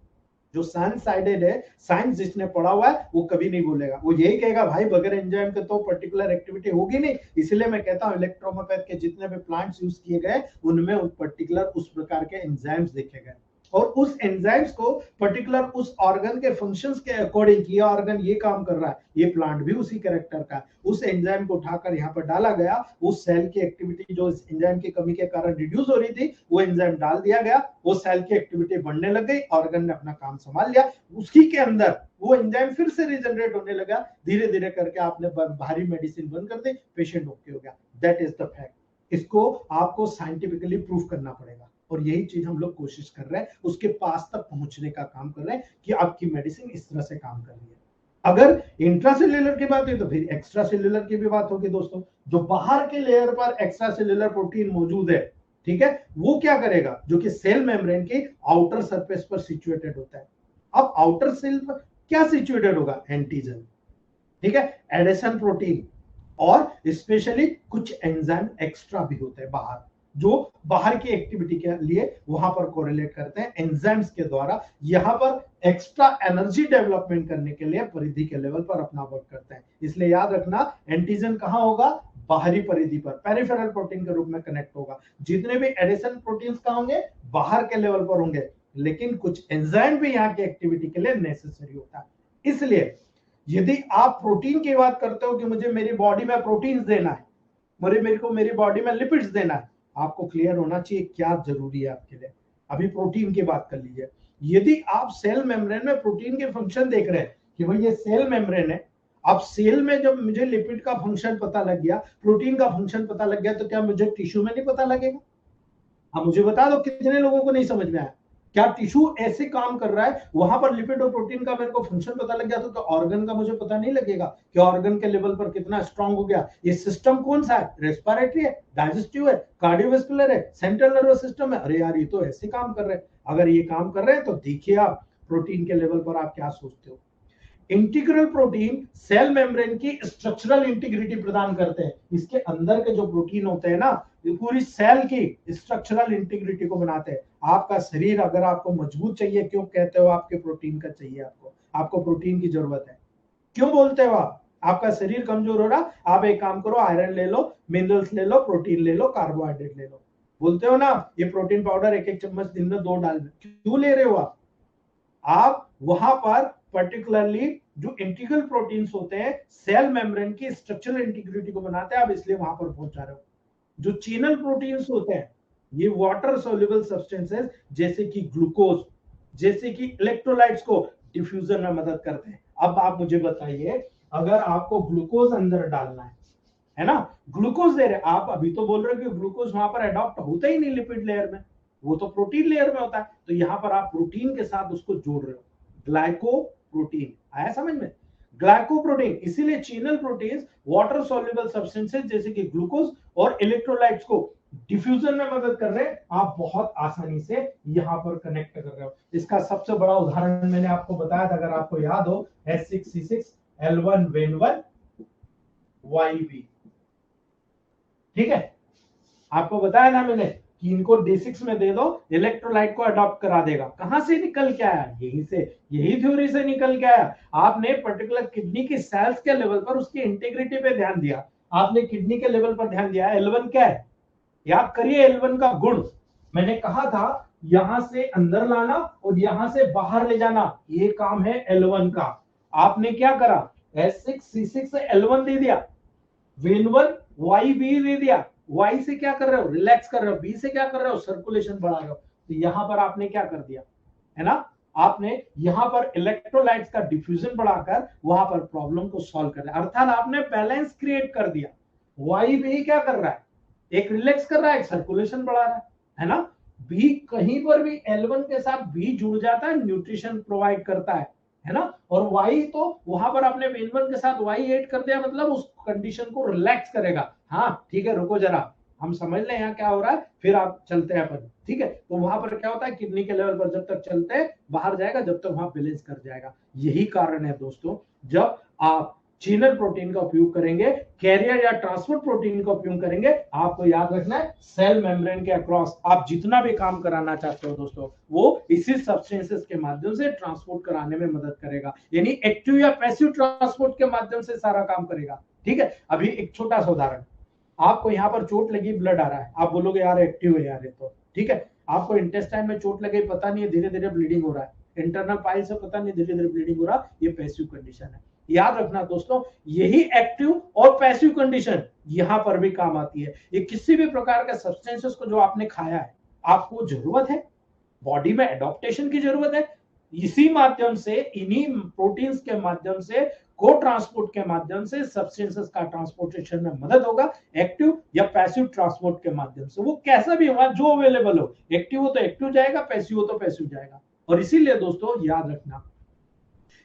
जो साइंस साइडेड है, साइंस जिसने पढ़ा हुआ है, वो कभी नहीं बोलेगा, वो यही कहेगा भाई बगैर एंजाइम के तो पर्टिकुलर एक्टिविटी होगी नहीं। इसलिए मैं कहता हूं इलेक्ट्रोहोम्योपैथ के जितने भी प्लांट्स यूज किए गए उनमें पर्टिकुलर उस प्रकार के एंजाइम्स देखे गए, और उस एंजाइम्स को पर्टिकुलर उस ऑर्गन के फंक्शंस के अकॉर्डिंग, ये ऑर्गन ये काम कर रहा है, ये प्लांट भी उसी कैरेक्टर का है, उस एंजाइम को उठाकर यहाँ पर डाला गया, उस सेल की एक्टिविटी जो इस एंजाइम की कमी के कारण रिड्यूस हो रही थी, वो एंजाइम डाल दिया गया, वो सेल की एक्टिविटी बढ़ने लग गई, ऑर्गन ने अपना काम संभाल लिया, उसी के अंदर वो एंजाइम फिर से रिजनरेट होने लगा, धीरे धीरे करके आपने भारी मेडिसिन बंद कर दी, पेशेंट ओके हो गया। That is the fact. इसको आपको साइंटिफिकली प्रूफ करना पड़ेगा, और यही चीज हम लोग कोशिश कर रहे हैं, उसके पास तक पहुंचने का काम कर रहे हैं कि आपकी मेडिसिन इस तरह से काम कर रही है। अगर इंट्रासेल्युलर की बात है तो फिर एक्स्ट्रा सेल्युलर की भी बात होगी दोस्तों। जो बाहर के लेयर पर एक्स्ट्रा सेल्युलर प्रोटीन मौजूद है, ठीक है, वो क्या करेगा, जो कि सेल मेम्ब्रेन की आउटर सरफेस पर सिचुएटेड होता है। अब आउटर सेल पर क्या सिचुएटेड होगा, एंटीजन, ठीक है, एडेशन प्रोटीन, और स्पेशली कुछ एंजाइम एक्स्ट्रा भी होते हैं बाहर, जो बाहर की एक्टिविटी के लिए वहां पर कोरिलेट करते हैं एंजाइम्स के द्वारा, यहां पर एक्स्ट्रा एनर्जी डेवलपमेंट करने के लिए परिधि के लेवल पर अपना वर्क करते हैं। इसलिए याद रखना, एंटीजन कहां होगा, बाहरी परिधि पर पेरिफेरल प्रोटीन के रूप में कनेक्ट होगा। जितने भी एडिशन प्रोटीन्स कहां होंगे, बाहर के लेवल पर होंगे, लेकिन कुछ एंजाइम भी यहाँ की एक्टिविटी के लिए नेसेसरी होता है। इसलिए यदि आप प्रोटीन की बात करते हो कि मुझे मेरी बॉडी में प्रोटीन देना है, मेरे को मेरी बॉडी में लिपिड्स देना है, आपको क्लियर होना चाहिए क्या जरूरी है आपके लिए। अभी प्रोटीन की बात कर लीजिए, यदि आप सेल मेम्ब्रेन में प्रोटीन के फंक्शन देख रहे हैं कि भाई ये सेल मेम्ब्रेन है, अब सेल में जब मुझे लिपिड का फंक्शन पता लग गया, प्रोटीन का फंक्शन पता लग गया, तो क्या मुझे टिश्यू में नहीं पता लगेगा। अब मुझे बता दो कितने लोगों को नहीं समझ में आया, क्या टिश्यू ऐसे काम कर रहा है, वहां पर लिपिड और प्रोटीन का मेरे को फंक्शन पता लग गया तो ऑर्गन का मुझे पता नहीं लगेगा कि ऑर्गन के लेवल पर कितना स्ट्रांग हो गया। ये सिस्टम कौन सा है, रेस्पिरेटरी है, डाइजेस्टिव है, कार्डियोवास्कुलर है, सेंट्रल नर्वस सिस्टम है, अरे यार ये तो ऐसे काम कर रहे हैं। अगर ये काम कर रहे हैं तो देखिए आप प्रोटीन के लेवल पर आप क्या सोचते हो। इंटीग्रल प्रोटीन सेल मेम्ब्रेन की स्ट्रक्चरल इंटीग्रिटी प्रदान करते हैं, इसके अंदर के जो प्रोटीन होते हैं ना, ये पूरी सेल की स्ट्रक्चरल इंटीग्रिटी को बनाते हैं। आपका शरीर अगर आपको मजबूत चाहिए, क्यों कहते हो आपके प्रोटीन का चाहिए, आपको प्रोटीन की जरूरत है, क्यों बोलते हो आप, आपका शरीर कमजोर हो रहा, आप एक काम करो, आयरन ले लो, मिनरल्स ले लो, प्रोटीन ले लो, कार्बोहाइड्रेट ले लो, बोलते हो ना ये प्रोटीन पाउडर एक एक चम्मच दिन में 2 डाल, क्यों ले रहे हो आप वहां पर पर्टिकुलरली जो इंटीग्रल प्रोटीन्स होते हैं सेल मेम्ब्रेन की स्ट्रक्चरल इंटीग्रिटी को बनाते हैं, आप इसलिए वहां पर पहुंचा रहे हो। जो चीनल प्रोटीन्स होते हैं ये वाटर सोल्यूबल सब्सटेंसेस जैसे कि ग्लूकोज, जैसे कि इलेक्ट्रोलाइट्स को डिफ्यूजन में मदद करते हैं। अब आप मुझे बताइए, अगर आपको ग्लूकोज अंदर डालना है ना, ग्लूकोज दे रहे, आप अभी तो बोल रहे हो कि ग्लूकोज वहां पर अडॉप्ट होता ही नहीं लिपिड लेयर में, वो तो प्रोटीन लेयर में होता है, तो यहां पर आप प्रोटीन के साथ उसको जोड़ रहे हो, ग्लाइको प्रोटीन, आया समझ में, ग्लाइकोप्रोटीन। इसीलिए चीनल प्रोटीन्स वाटर सॉल्युबल सब्सटेंसेस जैसे कि ग्लूकोज और इलेक्ट्रोलाइट्स को डिफ्यूजन में मदद कर रहे हैं, आप बहुत आसानी से यहां पर कनेक्ट कर रहे हो। इसका सबसे बड़ा उदाहरण मैंने आपको बताया था, अगर आपको याद हो, S6C6L1 वेन1 YB, ठीक है, आपको बताया ना मैंने कि इनको D6 में दे दो, इलेक्ट्रोलाइट को अडॉप्ट करा देगा। कहां से निकल के आया, यही से, यही थ्योरी से निकल के आया। आपने पर्टिकुलर किडनी की सेल्स के लेवल पर उसकी इंटीग्रिटी पे ध्यान दिया, आपने किडनी के लेवल पर ध्यान दिया। L1 क्या है, याद करिए L1 का गुण, मैंने कहा था यहां से अंदर लाना और यहां से बाहर ले जाना, ये काम है L1 का। आपने क्या करा, S6C6 से L1 दे दिया, वेन1 YB दे दिया, Y से क्या कर रहे हो, रिलैक्स कर रहे हो, B से क्या कर रहे हो, सर्कुलेशन बढ़ा रहे हो। तो यहां पर आपने क्या कर दिया, है ना, आपने यहां पर इलेक्ट्रोलाइट्स का डिफ्यूजन बढ़ाकर वहां पर प्रॉब्लम को सॉल्व कर दिया, अर्थात आपने बैलेंस क्रिएट कर दिया। YB क्या कर रहा है, एक रिलैक्स कर रहा है, एक सर्कुलेशन बढ़ा रहा है ना। बी कहीं पर भी L1 के साथ बी जुड़ जाता है, न्यूट्रिशन प्रोवाइड करता है ना। और Y तो वहां पर आपने वेन1 के साथ Y ऐड कर दिया, मतलब उस कंडीशन को रिलैक्स करेगा। हाँ ठीक है, रुको जरा, हम समझ लें यहाँ क्या हो रहा है, फिर आप चलते हैं अपन, ठीक है। तो वहां पर क्या होता है, किडनी के लेवल पर जब तक चलते हैं बाहर जाएगा, जब तक वहां बैलेंस कर जाएगा। यही कारण है दोस्तों, जब आप चीनल प्रोटीन का उपयोग करेंगे, कैरियर या ट्रांसपोर्ट प्रोटीन का उपयोग करेंगे, आपको याद रखना है सेल मेम्ब्रेन के अक्रॉस आप जितना भी काम कराना चाहते हो दोस्तों, वो इसी सब्सटेंसेस के माध्यम से ट्रांसपोर्ट कराने में मदद करेगा, यानी एक्टिव या पैसिव ट्रांसपोर्ट के माध्यम से सारा काम करेगा, ठीक है। अभी एक छोटा सा उदाहरण, आपको यहाँ पर चोट लगी, ब्लड आ रहा है, आप बोलोगे यार एक्टिव है यार ये तो, ठीक है। आपको इंटेस्टाइन में चोट लगी, पता नहीं है, धीरे धीरे ब्लीडिंग हो रहा है, इंटरनल पाइल से पता नहीं धीरे धीरे ब्लीडिंग हो रहा, ये पैसिव कंडीशन है। याद रखना दोस्तों, यही एक्टिव और पैसिव कंडीशन यहां पर भी काम आती है। ये किसी भी प्रकार के सब्सटेंसेस को जो आपने खाया है, आपको जरूरत है, बॉडी में एडॉप्टेशन की जरूरत है, इसी माध्यम से, इन्हीं प्रोटीन्स के माध्यम से, को ट्रांसपोर्ट के माध्यम से सब्सटेंसेस का ट्रांसपोर्टेशन में मदद होगा, एक्टिव या पैसिव ट्रांसपोर्ट के माध्यम से, वो कैसा भी होगा, जो अवेलेबल हो, एक्टिव हो तो एक्टिव जाएगा, पैसिव हो तो पैसिव जाएगा। और इसीलिए दोस्तों याद रखना,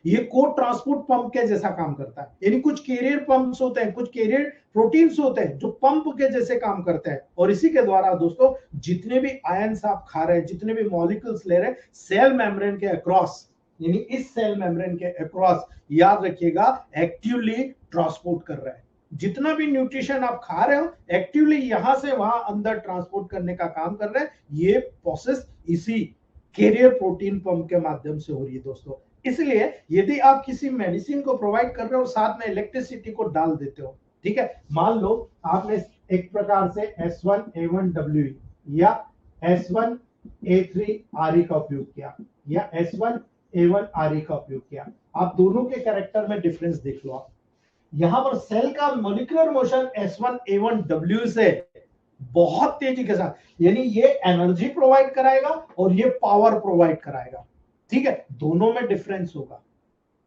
ये को ट्रांसपोर्ट पंप के जैसा काम करता है, यानी कुछ कैरियर पंप्स होते हैं, कुछ कैरियर प्रोटीन्स होते हैं जो पंप के जैसे काम करते हैं, और इसी के द्वारा दोस्तों जितने भी आयंस आप खा रहे हैं, जितने भी मॉलिक्यूल्स ले रहे हैं, सेल मेम्ब्रेन के अक्रॉस, यानी इस सेल मेम्ब्रेन के अक्रॉस, याद रखिएगा, एक्टिवली ट्रांसपोर्ट कर रहा है। जितना भी न्यूट्रिशन आप खा रहे हो, एक्टिवली यहां से वहां अंदर ट्रांसपोर्ट करने का काम कर रहे हैं। ये प्रोसेस इसी कैरियर प्रोटीन पंप के माध्यम से हो रही है दोस्तों। इसलिए यदि आप किसी मेडिसिन को प्रोवाइड कर रहे हो, साथ में इलेक्ट्रिसिटी को डाल देते हो, ठीक है, मान लो आपने एक प्रकार से S1A1WE या S1A3RE का उपयोग किया या S1A1RE का उपयोग किया, आप दोनों के कैरेक्टर में डिफरेंस देख लो। आप यहां पर सेल का मॉलिक्यूलर मोशन S1A1W से बहुत तेजी के साथ, यानी ये एनर्जी प्रोवाइड कराएगा और ये पावर प्रोवाइड कराएगा, ठीक है, दोनों में डिफरेंस होगा,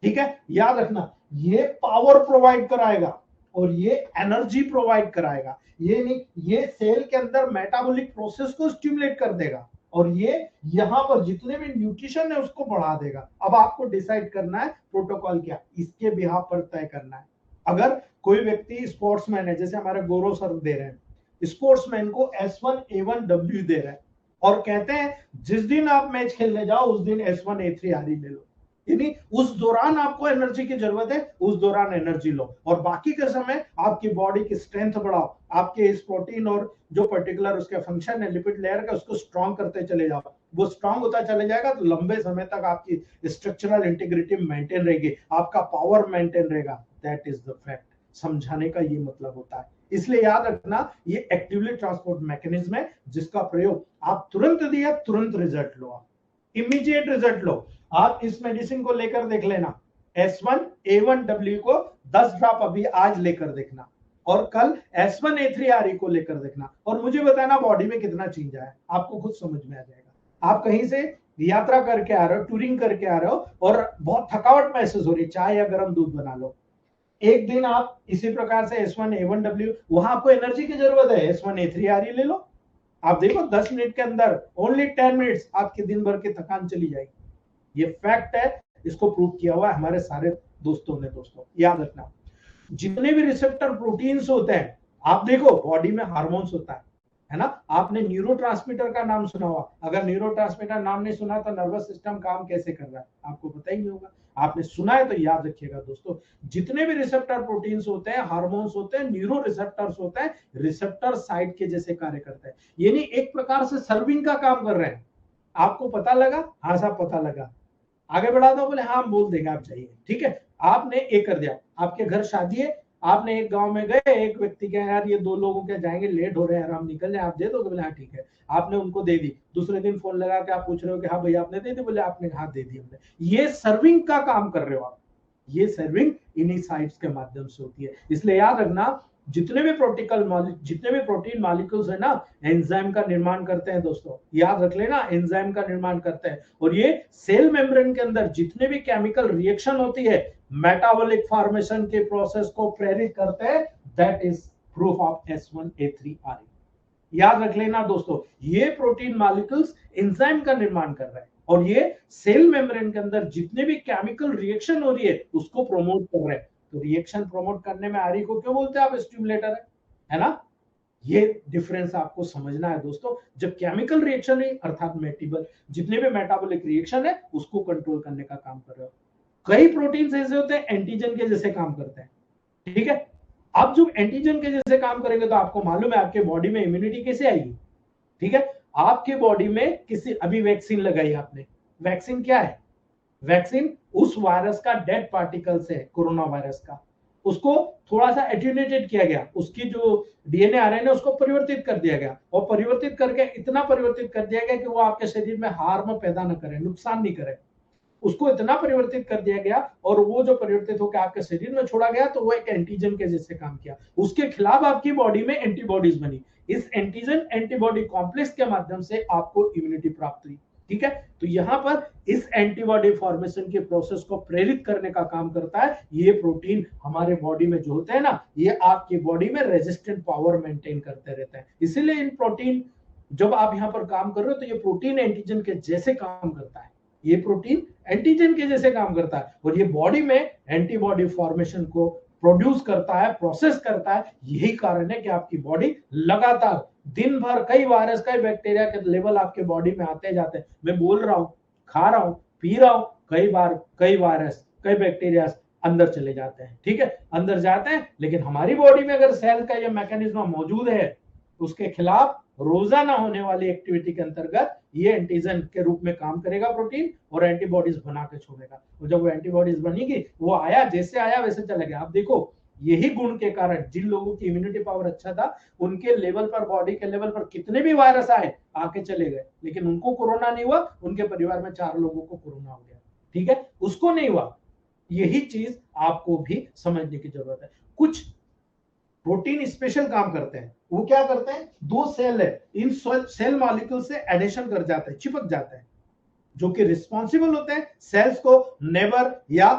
ठीक है। याद रखना, ये पावर प्रोवाइड कराएगा और ये एनर्जी प्रोवाइड कराएगा, ये नहीं, ये सेल के अंदर मेटाबॉलिक प्रोसेस को स्टिमुलेट कर देगा और ये यहां पर जितने भी न्यूट्रिशन है उसको बढ़ा देगा। अब आपको डिसाइड करना है प्रोटोकॉल क्या, इसके बिहाफ पर तय करना है। अगर कोई व्यक्ति स्पोर्ट्समैन है, जैसे हमारे गौरव सर दे रहे हैं, स्पोर्ट्समैन को S1A1W दे रहे हैं और कहते हैं जिस दिन आप मैच खेलने जाओ उस दिन S1A3RE ले लो, यानी उस दौरान आपको एनर्जी की जरूरत है, उस दौरान एनर्जी लो, और बाकी के समय आपकी बॉडी की स्ट्रेंथ बढ़ाओ, आपके इस प्रोटीन और जो पर्टिकुलर उसके फंक्शन है लिपिड लेयर का, उसको स्ट्रॉन्ग करते चले जाओ। वो स्ट्रॉन्ग होता चले जाएगा तो लंबे समय तक आपकी स्ट्रक्चरल इंटीग्रिटी मेंटेन रहेगी, आपका पावर मेंटेन रहेगा। दैट इज द फैक्ट, समझाने का ये मतलब होता है। इसलिए याद रखना ये एक्टिवली ट्रांसपोर्ट मैकेनिज्म है जिसका प्रयोग आप तुरंत दिया तुरंत रिजल्ट लो, आप इमीडिएट रिजल्ट लो। आप इस मेडिसिन को लेकर देख लेना, S1A1W को 10 ड्रॉप अभी आज लेकर देखना और कल S1A3RE को लेकर देखना और मुझे बताना बॉडी में कितना चेंज आया, आपको खुद समझ में आ जाएगा। आप कहीं से यात्रा करके आ रहे हो, टूरिंग करके आ रहे हो और बहुत थकावट महसूस हो रही, चाय या गर्म दूध बना लो, एक दिन आप इसी प्रकार से S1A1W, वहां आपको एनर्जी की जरूरत है, S1A3RE ले लो, आप देखो 10 मिनट के अंदर, ओनली 10 मिनट्स आपके दिन भर की थकान चली जाएगी। ये फैक्ट है, इसको प्रूव किया हुआ है हमारे सारे दोस्तों ने। दोस्तों याद रखना, जितने भी रिसेप्टर प्रोटीन्स होते हैं, आप देखो बॉडी में हार्मोन्स होता है ना। आपने न्यूरोट्रांसमीटर का नाम सुना हुआ, अगर न्यूरोट्रांसमीटर नाम नहीं सुना तो नर्वस सिस्टम काम कैसे कर रहा है आपको पता ही नहीं होगा। आपने सुना है तो याद रखिएगा दोस्तों, जितने भी रिसेप्टर प्रोटीन्स होते हैं, हार्मोन्स होते हैं, न्यूरो रिसेप्टर्स होते हैं, रिसेप्टर साइड के जैसे कार्य करते हैं, यानी एक प्रकार से सर्विंग का काम कर रहे हैं। आपको पता लगा? हाँ साहब पता लगा। आगे बढ़ा दो, बोले हाँ हम बोल देंगे, आप चाहिए, ठीक है। आपने एक कर दिया, आपके घर शादी है, आपने एक गांव में गए, एक व्यक्ति के यार ये 2 लोगों के जाएंगे, लेट हो रहे हैं, हम निकल जाए, आप दे दोगे? बोले हाँ ठीक है। आपने उनको दे दी, दूसरे दिन फोन लगा के आप पूछ रहे हो कि हाँ भैया आपने दे दी? बोले आपने हाँ दे दी हमने। ये सर्विंग का काम कर रहे हो आप, ये सर्विंग इन्हीं साइट्स के माध्यम से होती है। इसलिए याद रखना, जितने भी प्रोटीन मॉलिक्यूल्स है ना, एंजाइम का निर्माण करते हैं दोस्तों, याद रख लेना, एंजाइम का निर्माण करते हैं। और ये सेल मेम्ब्रेन के अंदर जितने भी केमिकल रिएक्शन होती है, मेटाबॉलिक फॉर्मेशन के प्रोसेस को प्रेरित करते हैं। That is proof of S1A3RE। याद रख लेना दोस्तों, ये प्रोटीन मॉलिक्यूल्स एंजाइम का निर्माण कर रहे हैं और ये सेल मेम्ब्रेन के अंदर जितने भी केमिकल रिएक्शन हो रही है उसको प्रोमोट कर रहे हैं। तो रिएक्शन प्रोमोट करने में आरई को क्यों बोलते हैं आप? स्टिमुलेटर है ना। ये डिफरेंस आपको समझना है दोस्तों। जब केमिकल रिएक्शन है अर्थात मेटाबॉल, जितने भी मेटाबॉलिक रिएक्शन है उसको कंट्रोल करने का काम कर रहे हो। कई प्रोटीन ऐसे होते हैं एंटीजन के जैसे काम करते हैं, ठीक है। आप जब एंटीजन के जैसे काम करेंगे तो आपको मालूम है आपके बॉडी में इम्यूनिटी कैसे आएगी, ठीक है। आपके बॉडी में किसी, अभी वैक्सीन लगाई आपने, वैक्सीन क्या है? वैक्सीन उस वायरस का डेड पार्टिकल्स है, कोरोना वायरस का, उसको थोड़ा सा एट्यूनेटेड किया गया, उसकी जो डीएनए आरएनए उसको परिवर्तित कर दिया गया और परिवर्तित करके इतना परिवर्तित कर दिया गया कि वो आपके शरीर में हार्म पैदा न करे, नुकसान नहीं करे। उसको इतना परिवर्तित कर दिया गया और वो जो परिवर्तित होकर आपके शरीर में छोड़ा गया तो वो एक एंटीजन के जैसे काम किया, उसके खिलाफ आपकी बॉडी में एंटीबॉडीज बनी। इस एंटीजन एंटीबॉडी कॉम्प्लेक्स के माध्यम से आपको इम्यूनिटी प्राप्त हुई, ठीक है। तो यहां पर इस एंटीबॉडी फॉर्मेशन के प्रोसेस को प्रेरित करने का काम करता है ये प्रोटीन। हमारे बॉडी में जो होते हैं ना, ये आपकी बॉडी में रेजिस्टेंट पावर मेंटेन करते रहते हैं। इसीलिए इन प्रोटीन, जब आप यहां पर काम कर रहे हो तो ये प्रोटीन एंटीजन के जैसे काम करता है, ये प्रोटीन एंटीजन के जैसे काम करता है और ये बॉडी में एंटीबॉडी फॉर्मेशन को प्रोड्यूस करता है, प्रोसेस करता है। यही कारण है कि आपकी बॉडी लगातार दिन भर कई वायरस, कई बैक्टीरिया के लेवल आपके बॉडी में आते जाते हैं। मैं बोल रहा हूं, खा रहा हूं, पी रहा हूं, कई बार कई वायरस, कई बैक्टीरिया अंदर चले जाते हैं, ठीक है, अंदर जाते हैं। लेकिन हमारी बॉडी में अगर सेल का यह मैकेनिज्म मौजूद है, उसके खिलाफ रोजाना होने वाली एक्टिविटी के अंतर्गत ये एंटीजन के रूप में काम करेगा प्रोटीन और एंटीबॉडीज बना के छोड़ेगा। और जब वो एंटीबॉडीज बनेगी, वो आया जैसे आया वैसे चला गया। आप देखो, यही गुण के कारण जिन लोगों की इम्यूनिटी पावर अच्छा था, उनके लेवल पर, बॉडी के लेवल पर कितने भी वायरस आए आके चले गए, लेकिन उनको कोरोना नहीं हुआ। उनके परिवार में 4 लोगों को कोरोना हो गया, ठीक है, उसको नहीं हुआ। यही चीज आपको भी समझने की जरूरत है। कुछ प्रोटीन स्पेशल काम करते हैं। वो क्या करते हैं? 2 सेल है, इन सेल मॉलिक्यूल से एडिशन कर जाते हैं, चिपक जाते हैं, जो कि रिस्पॉन्सिबल होते हैं सेल्स को नेबर या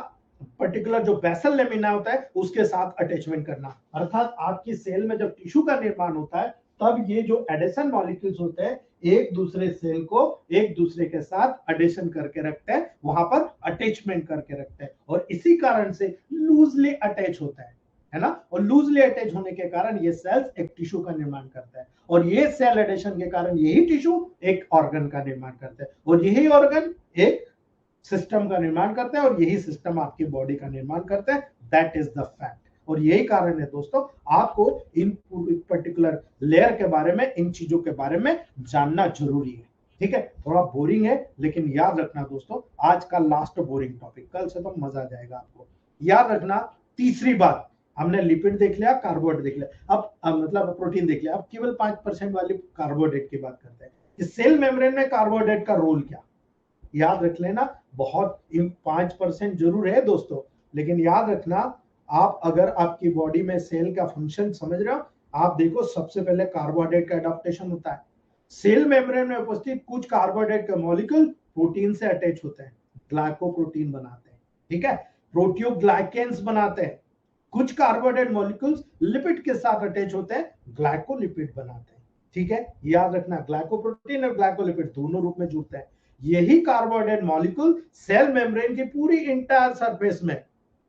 पर्टिकुलर जो बेसल लेमिना होता है उसके साथ अटैचमेंट करना। अर्थात आपकी सेल में जब टिश्यू का निर्माण होता है तब ये जो एडिशन मॉलिक्यूल्स होते हैं एक दूसरे सेल को एक दूसरे के साथ एडिशन करके रखते हैं, वहां पर अटैचमेंट करके रखते हैं और इसी कारण से लूजली अटैच होता है ना। और लूजली अटैच होने के कारण ये सेल्स एक टिश्यू का निर्माण करता है और ये सेल एडिशन के कारण यही टिश्यू एक ऑर्गन का निर्माण करता है और यही ऑर्गन एक सिस्टम का निर्माण करता है और यही सिस्टम आपकी बॉडी का निर्माण करता है। That is the fact. और यही कारण है दोस्तों, आपको इन पर्टिकुलर लेयर के बारे में, इन चीजों के बारे में जानना जरूरी है, ठीक है। थोड़ा बोरिंग है लेकिन याद रखना दोस्तों, आज का लास्ट बोरिंग टॉपिक, कल से तो मजा आ जाएगा आपको। याद रखना तीसरी बात, हमने लिपिड देख लिया, कार्बोहाइड्रेट देख लिया, अब मतलब प्रोटीन देख लिया, अब केवल 5% वाली कार्बोहाइड्रेट की बात करते हैं कि सेल मेम्ब्रेन में कार्बोहाइड्रेट का रोल क्या। याद रख लेना, बहुत 5% जरूर है दोस्तों, लेकिन याद रखना, आप अगर आपकी बॉडी में सेल का फंक्शन समझ रहे हो, आप देखो सबसे पहले कार्बोहाइड्रेट का एडाप्टेशन होता है। सेल मेम्ब्रेन में उपस्थित कुछ कार्बोहाइड्रेट के मॉलिक्यूल प्रोटीन से अटैच होते हैं, ग्लाइकोप्रोटीन बनाते हैं, ठीक है, प्रोटियोग्लाइकेन्स बनाते हैं। कुछ कार्बोहाइड्रेट मॉलिक्यूल्स लिपिड के साथ अटैच होते हैं, ग्लाइकोलिपिड बनाते हैं, ठीक है। याद रखना, ग्लाइकोप्रोटीन और ग्लाइकोलिपिड दोनों रूप में जुड़ते हैं। यही कार्बोहाइड्रेट मॉलिक्यूल सेल मेम्ब्रेन की पूरी इंटायर सरफेस में,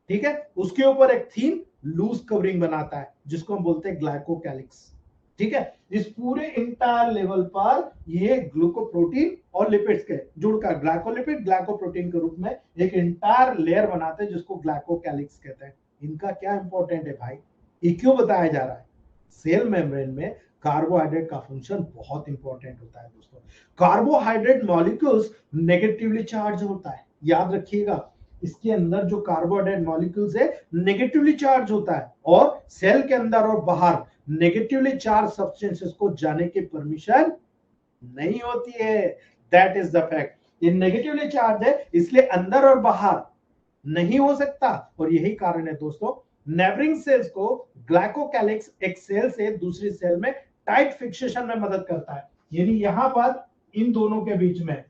ठीक है, उसके ऊपर एक थीन लूज कवरिंग बनाता है जिसको हम बोलते हैं ग्लाइकोकैलिक्स, ठीक है। इस पूरे इंटायर लेवल पर ये ग्लूकोप्रोटीन और लिपिड्स के जुड़कर ग्लाइकोलिपिड ग्लाइकोप्रोटीन के रूप में एक इंटायर लेयर बनाते हैं जिसको ग्लाइकोकैलिक्स कहते हैं। इनका क्या इंपॉर्टेंट है भाई, ये क्यों बताया जा रहा है? सेल मेम्ब्रेन में कार्बोहाइड्रेट का फंक्शन बहुत इंपॉर्टेंट होता है दोस्तों। कार्बोहाइड्रेट मॉलिक्यूल्स नेगेटिवली चार्ज होता है, याद रखिएगा, इसके अंदर जो कार्बोहाइड्रेट मॉलिक्यूल्स है नेगेटिवली चार्ज होता है, और सेल के अंदर और बाहर नेगेटिवली चार्ज सब्सटेंसेस को जाने की परमिशन नहीं होती है। दैट इज द फैक्ट, ये नेगेटिवली चार्ज है इसलिए अंदर और बाहर नहीं हो सकता। और यही कारण है दोस्तों, नेबरिंग सेल्स को ग्लाइकोकैलिक्स एक सेल से दूसरी सेल में टाइट फिक्सेशन में मदद करता है। यानी यहां पर इन दोनों के बीच में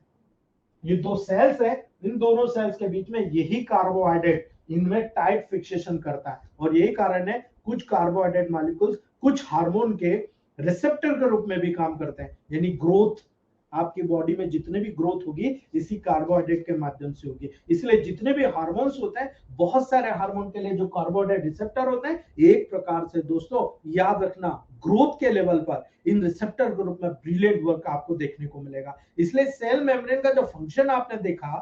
ये दो सेल्स है, इन दोनों सेल्स के बीच में यही कार्बोहाइड्रेट इनमें टाइट फिक्सेशन करता है, और यही कारण है कुछ कार्बोहाइड्रेट मॉलिक्यूल्स कुछ हार्मोन के रिसेप्टर के रूप में भी काम करते हैं। यानी ग्रोथ, आपकी बॉडी में जितने भी ग्रोथ होगी इसी कार्बोहाइड्रेट के माध्यम से होगी। इसलिए जितने भी हार्मोन्स होते हैं, बहुत सारे हार्मोन के लिए जो कार्बोहाइड्रेट रिसेप्टर होते हैं, एक प्रकार से दोस्तों याद रखना, ग्रोथ के लेवल पर इन रिसेप्टर के रूप में ब्रिलियंट वर्क आपको देखने को मिलेगा। इसलिए सेल मेम्ब्रेन का जो फंक्शन आपने देखा,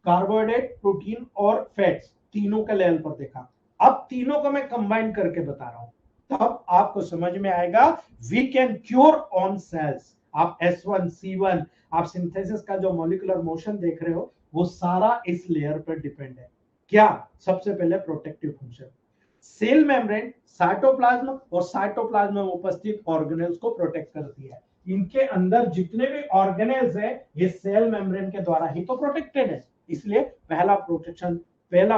कार्बोहाइड्रेट, प्रोटीन और फैट्स तीनों के लेवल पर देखा, अब तीनों को मैं कंबाइन करके बता रहा हूं, तब आपको समझ में आएगा we can cure on cells. आप S1 C1 आप सिंथेसिस का जो मॉलिक्यूलर मोशन देख रहे हो वो सारा इस लेयर पर डिपेंड है। क्या? सबसे पहले protective function, cell membrane cytoplasm और साइटोप्लाज्म में उपस्थित ऑर्गेनेल्स को प्रोटेक्ट करती है। इनके अंदर जितने भी ऑर्गेनेल्स है ये सेल मेम्ब्रेन के द्वारा ही तो प्रोटेक्टेड है, इसलिए पहला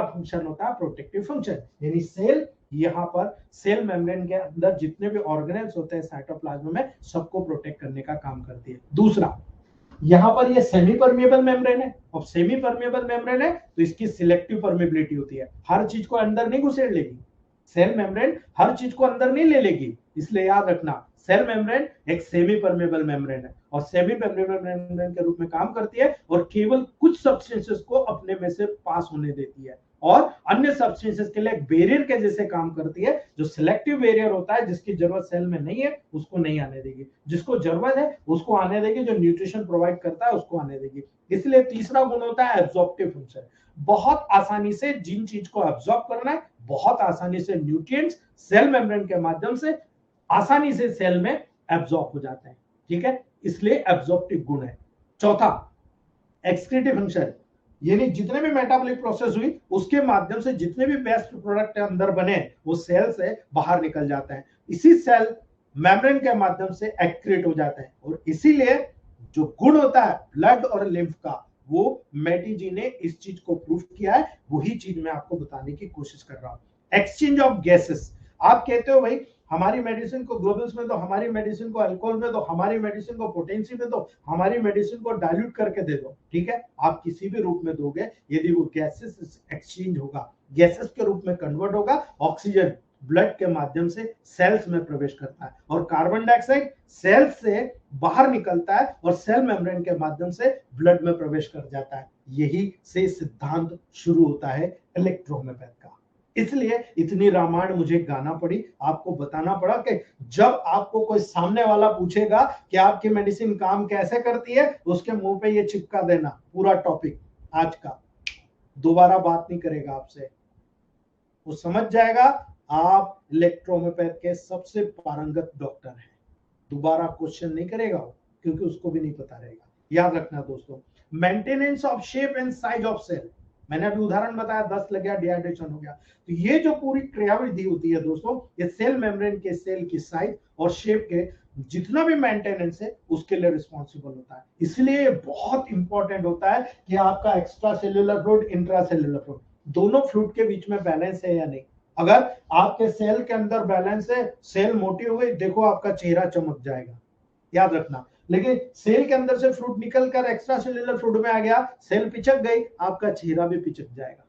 फंक्शन होता है प्रोटेक्टिव फंक्शन। यानी सेल, यहाँ पर सेल मेम्ब्रेन के अंदर जितने भी ऑर्गेनेल्स होते हैं साइटोप्लाज्म में, सबको प्रोटेक्ट करने का काम करती है। दूसरा, यहाँ पर ये सेमी परमिएबल मेम्ब्रेन है, और सेमी परमिएबल मेम्ब्रेन है तो इसकी सिलेक्टिव परमिबिलिटी होती है, हर चीज को अंदर नहीं घुसेड़ लेगी। सेल मेम्ब्रेन हर चीज को अंदर नहीं ले लेगी, इसलिए याद रखना सेल मेम्ब्रेन एक सेमी परमेबल मेम्ब्रेन है, और सेमी परमेबल मेम्ब्रेन के रूप में काम करती है, और केवल कुछ सब्सटेंसेस को अपने में से पास होने देती है, और अन्य सब्सटेंसेस के लिए बैरियर के जैसे काम करती है। जो सिलेक्टिव बैरियर होता है, जिसकी जरूरत सेल में नहीं है उसको नहीं आने देगी, जिसको जरूरत है उसको आने देगी, जो न्यूट्रिशन प्रोवाइड करता है उसको आने देगी। इसलिए तीसरा गुण होता है एब्जॉर्प्टिव फंक्शन, बहुत आसानी से जिन चीज को एब्जॉर्ब करना है, बहुत आसानी से न्यूट्रिएंट्स सेल मेम्ब्रेन के माध्यम से आसानी से सेल में एब्जॉर्ब हो जाते हैं, ठीक है, इसलिए एब्जॉर्प्टिव गुण है। चौथा, एक्सक्रीटिव फंक्शन, यानी जितने भी मेटाबॉलिक प्रोसेस हुई उसके माध्यम से जितने भी वेस्ट प्रोडक्ट अंदर बने वो सेल से बाहर निकल जाते हैं, इसी सेल मेम्ब्रेन के माध्यम से एक्रीट हो जाते हैं। और इसीलिए जो गुण होता है ब्लड और लिम्फ का, वो मैटी जी ने इस चीज को प्रूव किया है, वही चीज मैं आपको बताने की कोशिश कर रहा हूं। एक्सचेंज ऑफ गैसेस, आप कहते हो भाई हमारी मेडिसिन को ग्लोबल्स में दो, हमारी मेडिसिन को अल्कोहल में दो, हमारी मेडिसिन को पोटेंसी में दो, हमारी मेडिसिन को डाइल्यूट करके दे दो, ठीक है, आप किसी भी रूप में दोगे, यदि वो गैसेस एक्सचेंज होगा, गैसेस के रूप में कन्वर्ट होगा, ऑक्सीजन ब्लड के माध्यम से सेल्स में प्रवेश करता है, और कार्बन डाइऑक्साइड सेल से बाहर निकलता है और सेल मेम्ब्रेन के माध्यम से ब्लड में प्रवेश कर जाता है। यही से सिद्धांत शुरू होता है इलेक्ट्रोहोम्योपैथ का। इसलिए इतनी रामायण मुझे गाना पड़ी, आपको बताना पड़ा कि जब आपको कोई सामने वाला पूछेगा कि आपकी मेडिसिन काम कैसे करती है, उसके मुंह पे ये चिपका देना पूरा टॉपिक आज का, दोबारा बात नहीं करेगा आपसे, वो समझ जाएगा आप इलेक्ट्रोहोम्योपैथ के सबसे पारंगत डॉक्टर हैं, दोबारा क्वेश्चन नहीं करेगा वो, क्योंकि उसको भी नहीं पता रहेगा। याद रखना दोस्तों, maintenance of shape and size of cell, मैंने अभी उदाहरण बताया 10 लग गया, डिहाइड्रेशन हो गया। तो ये जो पूरी क्रियाविधि होती है दोस्तों, ये सेल मेम्ब्रेन के सेल की साइज और शेप के जितना भी मेंटेनेंस है उसके लिए रिस्पॉन्सिबल होता है। इसलिए ये बहुत इंपॉर्टेंट होता है कि आपका extra cellular fluid, intra cellular fluid, दोनों फ्लूइड के बीच में बैलेंस है या नहीं। अगर आपके सेल के अंदर बैलेंस है, सेल मोटी हो गई, देखो आपका चेहरा चमक जाएगा, याद रखना। लेकिन सेल के अंदर से फ्लूइड निकल कर एक्स्ट्रा सेल्यूलर फ्लूइड में आ गया, सेल पिचक गई, आपका चेहरा भी पिचक जाएगा।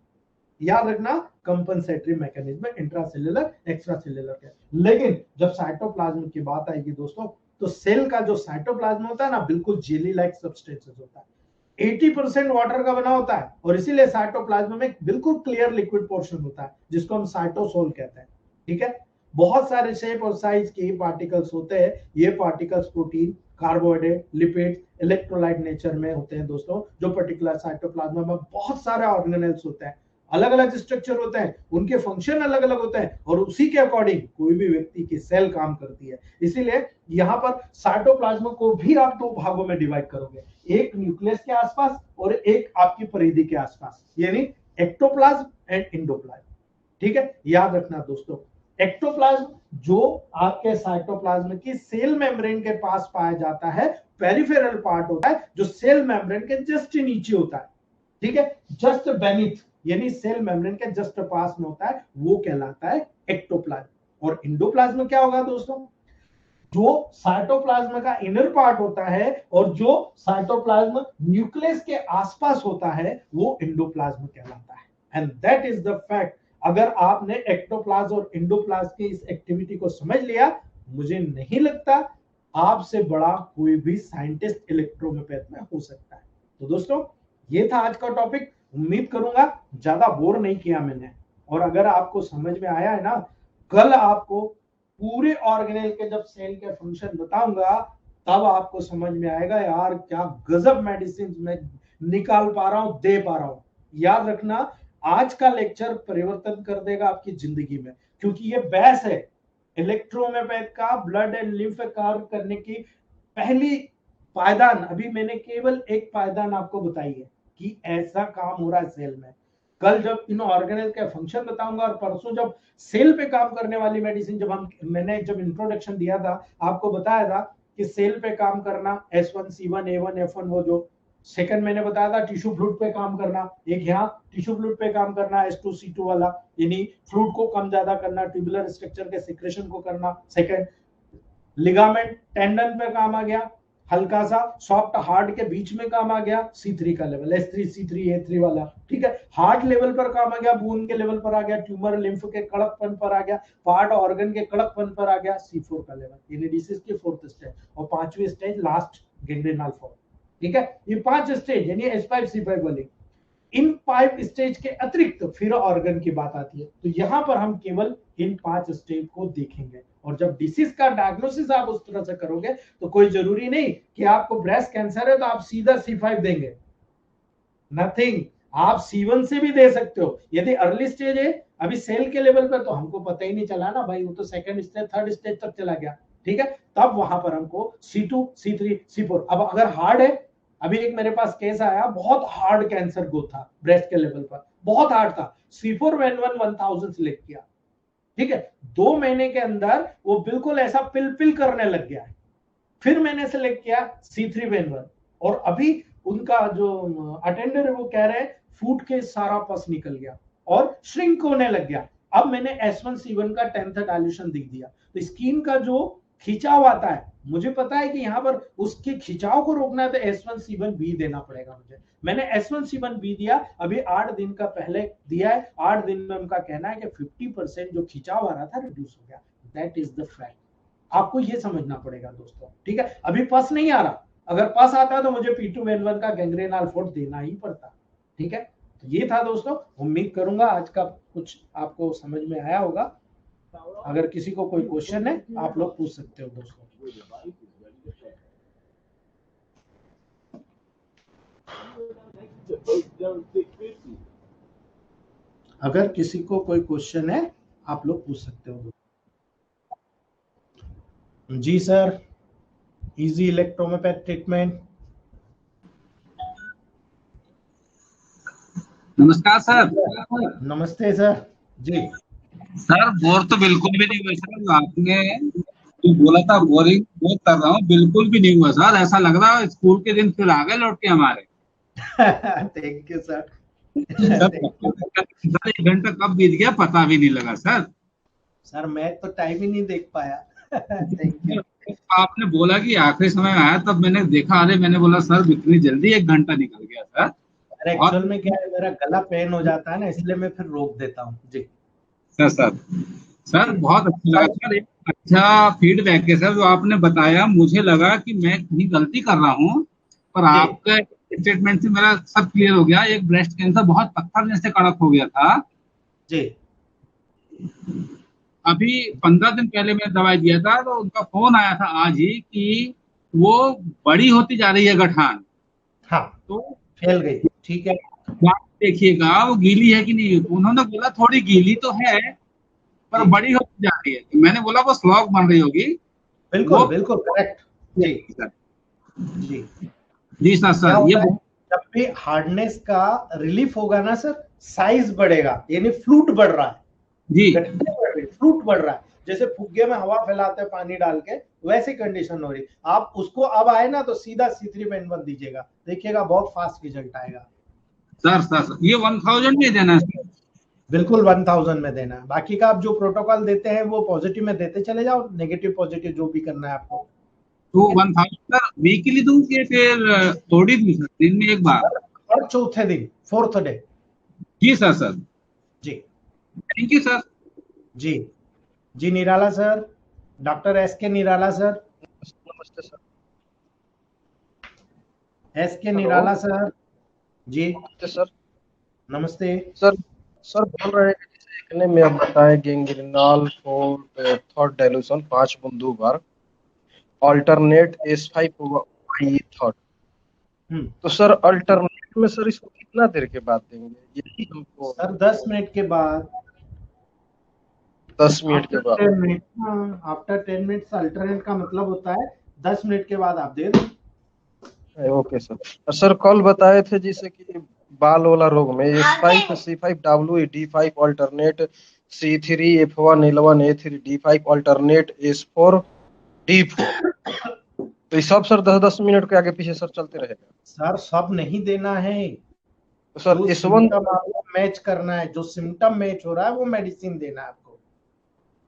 याद रखना, compensatory mechanism intra cellular extra cellular के। लेकिन जब साइटोप्लाज्म की बात आएगी दोस्तों, तो सेल का जो साइटोप्लाज्म होता है ना, बिल्कुल जेली लाइक सब्सटेंसेस होता है, 80% वाटर का बना होता है, और इसीलिए साइटोप्लाज्म में बिल्कुल क्लियर लिक्विड पोर्शन होता है जिसको हम साइटोसोल कहते हैं। ठीक है, बहुत सारे शेप और साइज के पार्टिकल्स होते हैं। ये particles protein, carbohydrate, lipid, electrolyte nature में होते हैं दोस्तों। जो पर्टिकुलर साइटोप्लाज्म में बहुत सारे ऑर्गेनेल्स होते हैं, अलग अलग स्ट्रक्चर होते हैं, उनके फंक्शन अलग अलग होते हैं, और उसी के अकॉर्डिंग कोई भी व्यक्ति की सेल काम करती है। इसीलिए यहाँ पर साइटोप्लाज्म को भी आप दो भागों में डिवाइड करोगे, एक न्यूक्लियस के आसपास और एक आपकी परिधि के आसपास, यानी एक्टोप्लाज्म एंड इंडोप्लाज्म। ठीक है, याद रखना दोस्तों, एक्टोप्लाज्म जो आपके साइटोप्लाज्म की सेल मेम्ब्रेन के पास पाया जाता है, पेरिफेरल पार्ट होता है जो सेल मेम्ब्रेन के जस्ट नीचे होता है। ठीक है, जस्ट बेनीथ, यानी सेल मेम्ब्रेन के जस्ट पास में होता है, वो कहलाता है एक्टोप्लाज्म। और इंडोप्लाज्म क्या होगा दोस्तों, जो साइटोप्लाज्म का इनर पार्ट होता है और जो साइटोप्लाज्म न्यूक्लियस के आसपास होता है, वो इंडोप्लाज्म कहलाता है। And that is the fact. अगर आपने एक्टोप्लाज्म और इंडोप्लाज्म की इस एक्टिविटी को समझ लिया, मुझे नहीं लगता आपसे बड़ा कोई भी साइंटिस्ट इलेक्ट्रोमैथ में हो सकता है। तो दोस्तों, ये था आज का टॉपिक। उम्मीद करूंगा ज्यादा बोर नहीं किया मैंने, और अगर आपको समझ में आया है ना, कल आपको पूरे ऑर्गेनेल के जब सेल के फंक्शन बताऊंगा, तब आपको समझ में आएगा यार क्या गजब मेडिसिन में निकाल पा रहा हूं, दे पा रहा हूं। याद रखना, आज का लेक्चर परिवर्तन कर देगा आपकी जिंदगी में, क्योंकि ये बहस है इलेक्ट्रोमैथ का ब्लड एंड लिम्फ कार्य करने की पहली पायदान। अभी मैंने केवल एक पायदान आपको बताई है कि ऐसा काम हो रहा है सेल में। कल जब इन ऑर्गेनेल के फंक्शन बताऊंगा, और परसों जब सेल पे काम करने वाली मेडिसिन, मैंने जब इंट्रोडक्शन दिया था, आपको बताया था कि सेल पे काम करना S1 C1 A1 F1, वो जो सेकंड मैंने बताया था टिश्यू फ्लूइड पे काम करना, एक यहाँ टिश्यू फ्लूइड पे काम करना S2 C2 वाला, यानी फ्लूइड को कम ज्यादा करना, ट्यूबुलर स्ट्रक्चर के सिक्रेशन को करना। सेकंड, लिगामेंट टेंडन पे काम आ गया, हल्का सा सॉफ्ट हार्ड के बीच में काम आ गया C3 का लेवल, S3 C3 A3 वाला। ठीक है, हार्ट लेवल पर काम आ गया, बून के लेवल पर आ गया, ट्यूमर लिम्फ के कड़कपन पर आ गया, पार्ट ऑर्गन के कड़कपन पर आ गया C4 का लेवल, यानी डिसीज की फोर्थ स्टेज, और पांचवी स्टेज लास्ट गैंग्रेनल फॉर्म। ठीक है, ये 5 स्टेज यानी S5 C5 वाली। इन 5 स्टेज के अतिरिक्त फिर ऑर्गन की बात आती है, तो यहां पर हम केवल इन 5 स्टेज को देखेंगे। और जब डिसीज का डायग्नोसिस आप उस तरह से करोगे, तो कोई जरूरी नहीं कि आपको ब्रेस्ट कैंसर है तो आप सीधा C5 देंगे, नथिंग। आप C1 से भी दे सकते हो यदि अर्ली स्टेज है, अभी सेल के लेवल पर तो हमको पता ही नहीं चला ना भाई, वो तो सेकंड स्टेज थर्ड स्टेज तक चला गया। ठीक है, तब वहां पर हमको C2 C3 C4। अब अगर हार्ड है, अभी एक मेरे पास केस आया, बहुत हार्ड कैंसर ग्रोथ था ब्रेस्ट के लेवल पर, बहुत हार्ड था, C4 1000 सिलेक्ट किया। ठीक है, 2 महीने के अंदर वो बिल्कुल ऐसा पिल पिल करने लग गया है। फिर मैंने सेलेक्ट किया C3 और अभी उनका जो अटेंडर है वो कह रहे हैं फूड के सारा पस निकल गया और श्रिंक होने लग गया। अब मैंने S1 C1 का 10th डायल्यूशन दिख दिया, तो स्किन का जो खिंचाव आता है, मुझे पता है कि यहाँ पर उसके खिंचाव को रोकना है तो S1 C1 B देना पड़ेगा मुझे। मैंने S1 C1 B दिया, अभी 8 दिन का पहले दिया है। 8 दिन में उनका कहना है कि 50% जो खिंचाव आ रहा था रिड्यूस हो गया। दैट इज द फैक्ट, आपको ये समझना पड़ेगा दोस्तों। ठीक है, अभी पस नहीं आ रहा, अगर पस आता तो मुझे P2N1 का गैंग्रेनल फोर्ट देना ही पड़ता। ठीक है, तो ये था दोस्तों। उम्मीद करूंगा आज का कुछ आपको समझ में आया होगा। अगर किसी को कोई क्वेश्चन है आप लोग पूछ सकते हो दोस्तों। अगर किसी को कोई क्वेश्चन है आप लोग पूछ सकते हो। जी सर, इजी इलेक्ट्रोमैथ ट्रीटमेंट। नमस्कार सर। नमस्ते सर जी। सर बोर तो बिल्कुल भी नहीं हुआ सर, आपने जो बोला था बोरिंग बहुत कर रहा हूँ, बिल्कुल भी नहीं हुआ सर। ऐसा लग रहा है स्कूल के दिन फिर आ गए लौट के हमारे। Thank you sir. Sir thank you sir 1 घंटा कब बीत गया पता भी नहीं लगा सर। सर, मैं तो टाइम ही नहीं देख पाया। Thank you. आपने बोला कि आखिरी समय में आया, तब मैंने देखा, अरे मैंने बोला सर इतनी जल्दी 1 घंटा निकल गया सर। अरे बहुत एक्चुअल में क्या है, मेरा गला पेन हो जाता है ना, इसलिए मैं फिर रोक देता हूँ जी। सर सर सर जी बहुत अच्छा लगा सर। सर, एक अच्छा फीडबैक है सर जो आपने बताया। मुझे लगा कि मैं कहीं गलती कर रहा हूँ, पर जी आपके स्टेटमेंट से मेरा सब क्लियर हो गया। एक ब्रेस्ट कैंसर बहुत पत्थर जैसे कड़क हो गया था। जी अभी 15 दिन पहले मैंने दवाई दिया था, तो उनका फोन आया था आज ही कि वो बड़ी होती जा रही है गठान। हाँ, तो फैल गई। ठीक है। बात देखिएगा वो गीली है कि नहीं। उन्होंने बोला थोड़ी गीली तो है, पर जी बड़ी होती जा रही है। तो मैंने बोला वो स्लॉग बन रही होगी। बिल्कुल वो बिल्कुल करेक्ट। जी सर, जी। जी सर क्या सर ये होता है, जब भी हार्डनेस का रिलीफ होगा ना सर, साइज बढ़ेगा, यानी फ्लूट बढ़ रहा है। जी गट्टे बढ़ रही, फ्लूट बढ़ रहा है। जैसे फुग्गे में हवा फैलाते हैं पानी डाल के, वैसी कंडीशन हो रही। आप उसको अब आए ना तो सीधा C3 दीजिएगा, देखिएगा बहुत फास्ट रिजल्ट आएगा। सर ये 1000 में देना है सर। बिल्कुल 1000 में देना है। बाकी का आप जो प्रोटोकॉल देते हैं वो पॉजिटिव में देते चले जाओ, नेगेटिव पॉजिटिव जो भी करना है आपको। तो ठीक है 1000 सर वीकली दूं कि फिर थोड़ी दूं सर, दिन में एक बार? सर, हर चौथे दिन, फोर्थ डे। जी सर सर, जी थैंक यू सर। जी जी। Nirala sir, doctor SK Nirala sir. नमस्ते sir. SK hello. Nirala sir ji. नमस्ते सर। नमस्ते। सर सर बोल रहे हैं कि जैसे एक ने में आप बताए गेंग्रीनॉल फॉर थर्ड डाइल्यूशन 5 बूंद 2 बार, अल्टरनेट S5 वाई थर्ड। तो सर अल्टरनेट में सर इसको कितना देर के बाद देंगे, यही हमको सर 10 मिनट के बाद। 10 मिनट के आफ्टर बाद? 10 मिनट, हाँ, आफ्टर 10 मिनट अल्टरनेट का मतलब होता है 10 मिनट के बाद आप दे दो। Okay sir. और सर कल बताए थे जैसे कि बाल वाला रोग में S5 C5W D5 alternate C3 F1 L1 A3 D5 alternate S4 D4। तो ये सब सर 10-10 मिनट के आगे पीछे सर चलते रहेगा? सर सब नहीं देना है, तो सर जो S1 सिम्टम आपको मैच करना है, जो सिम्टम मैच हो रहा है वो मेडिसिन देना है आपको।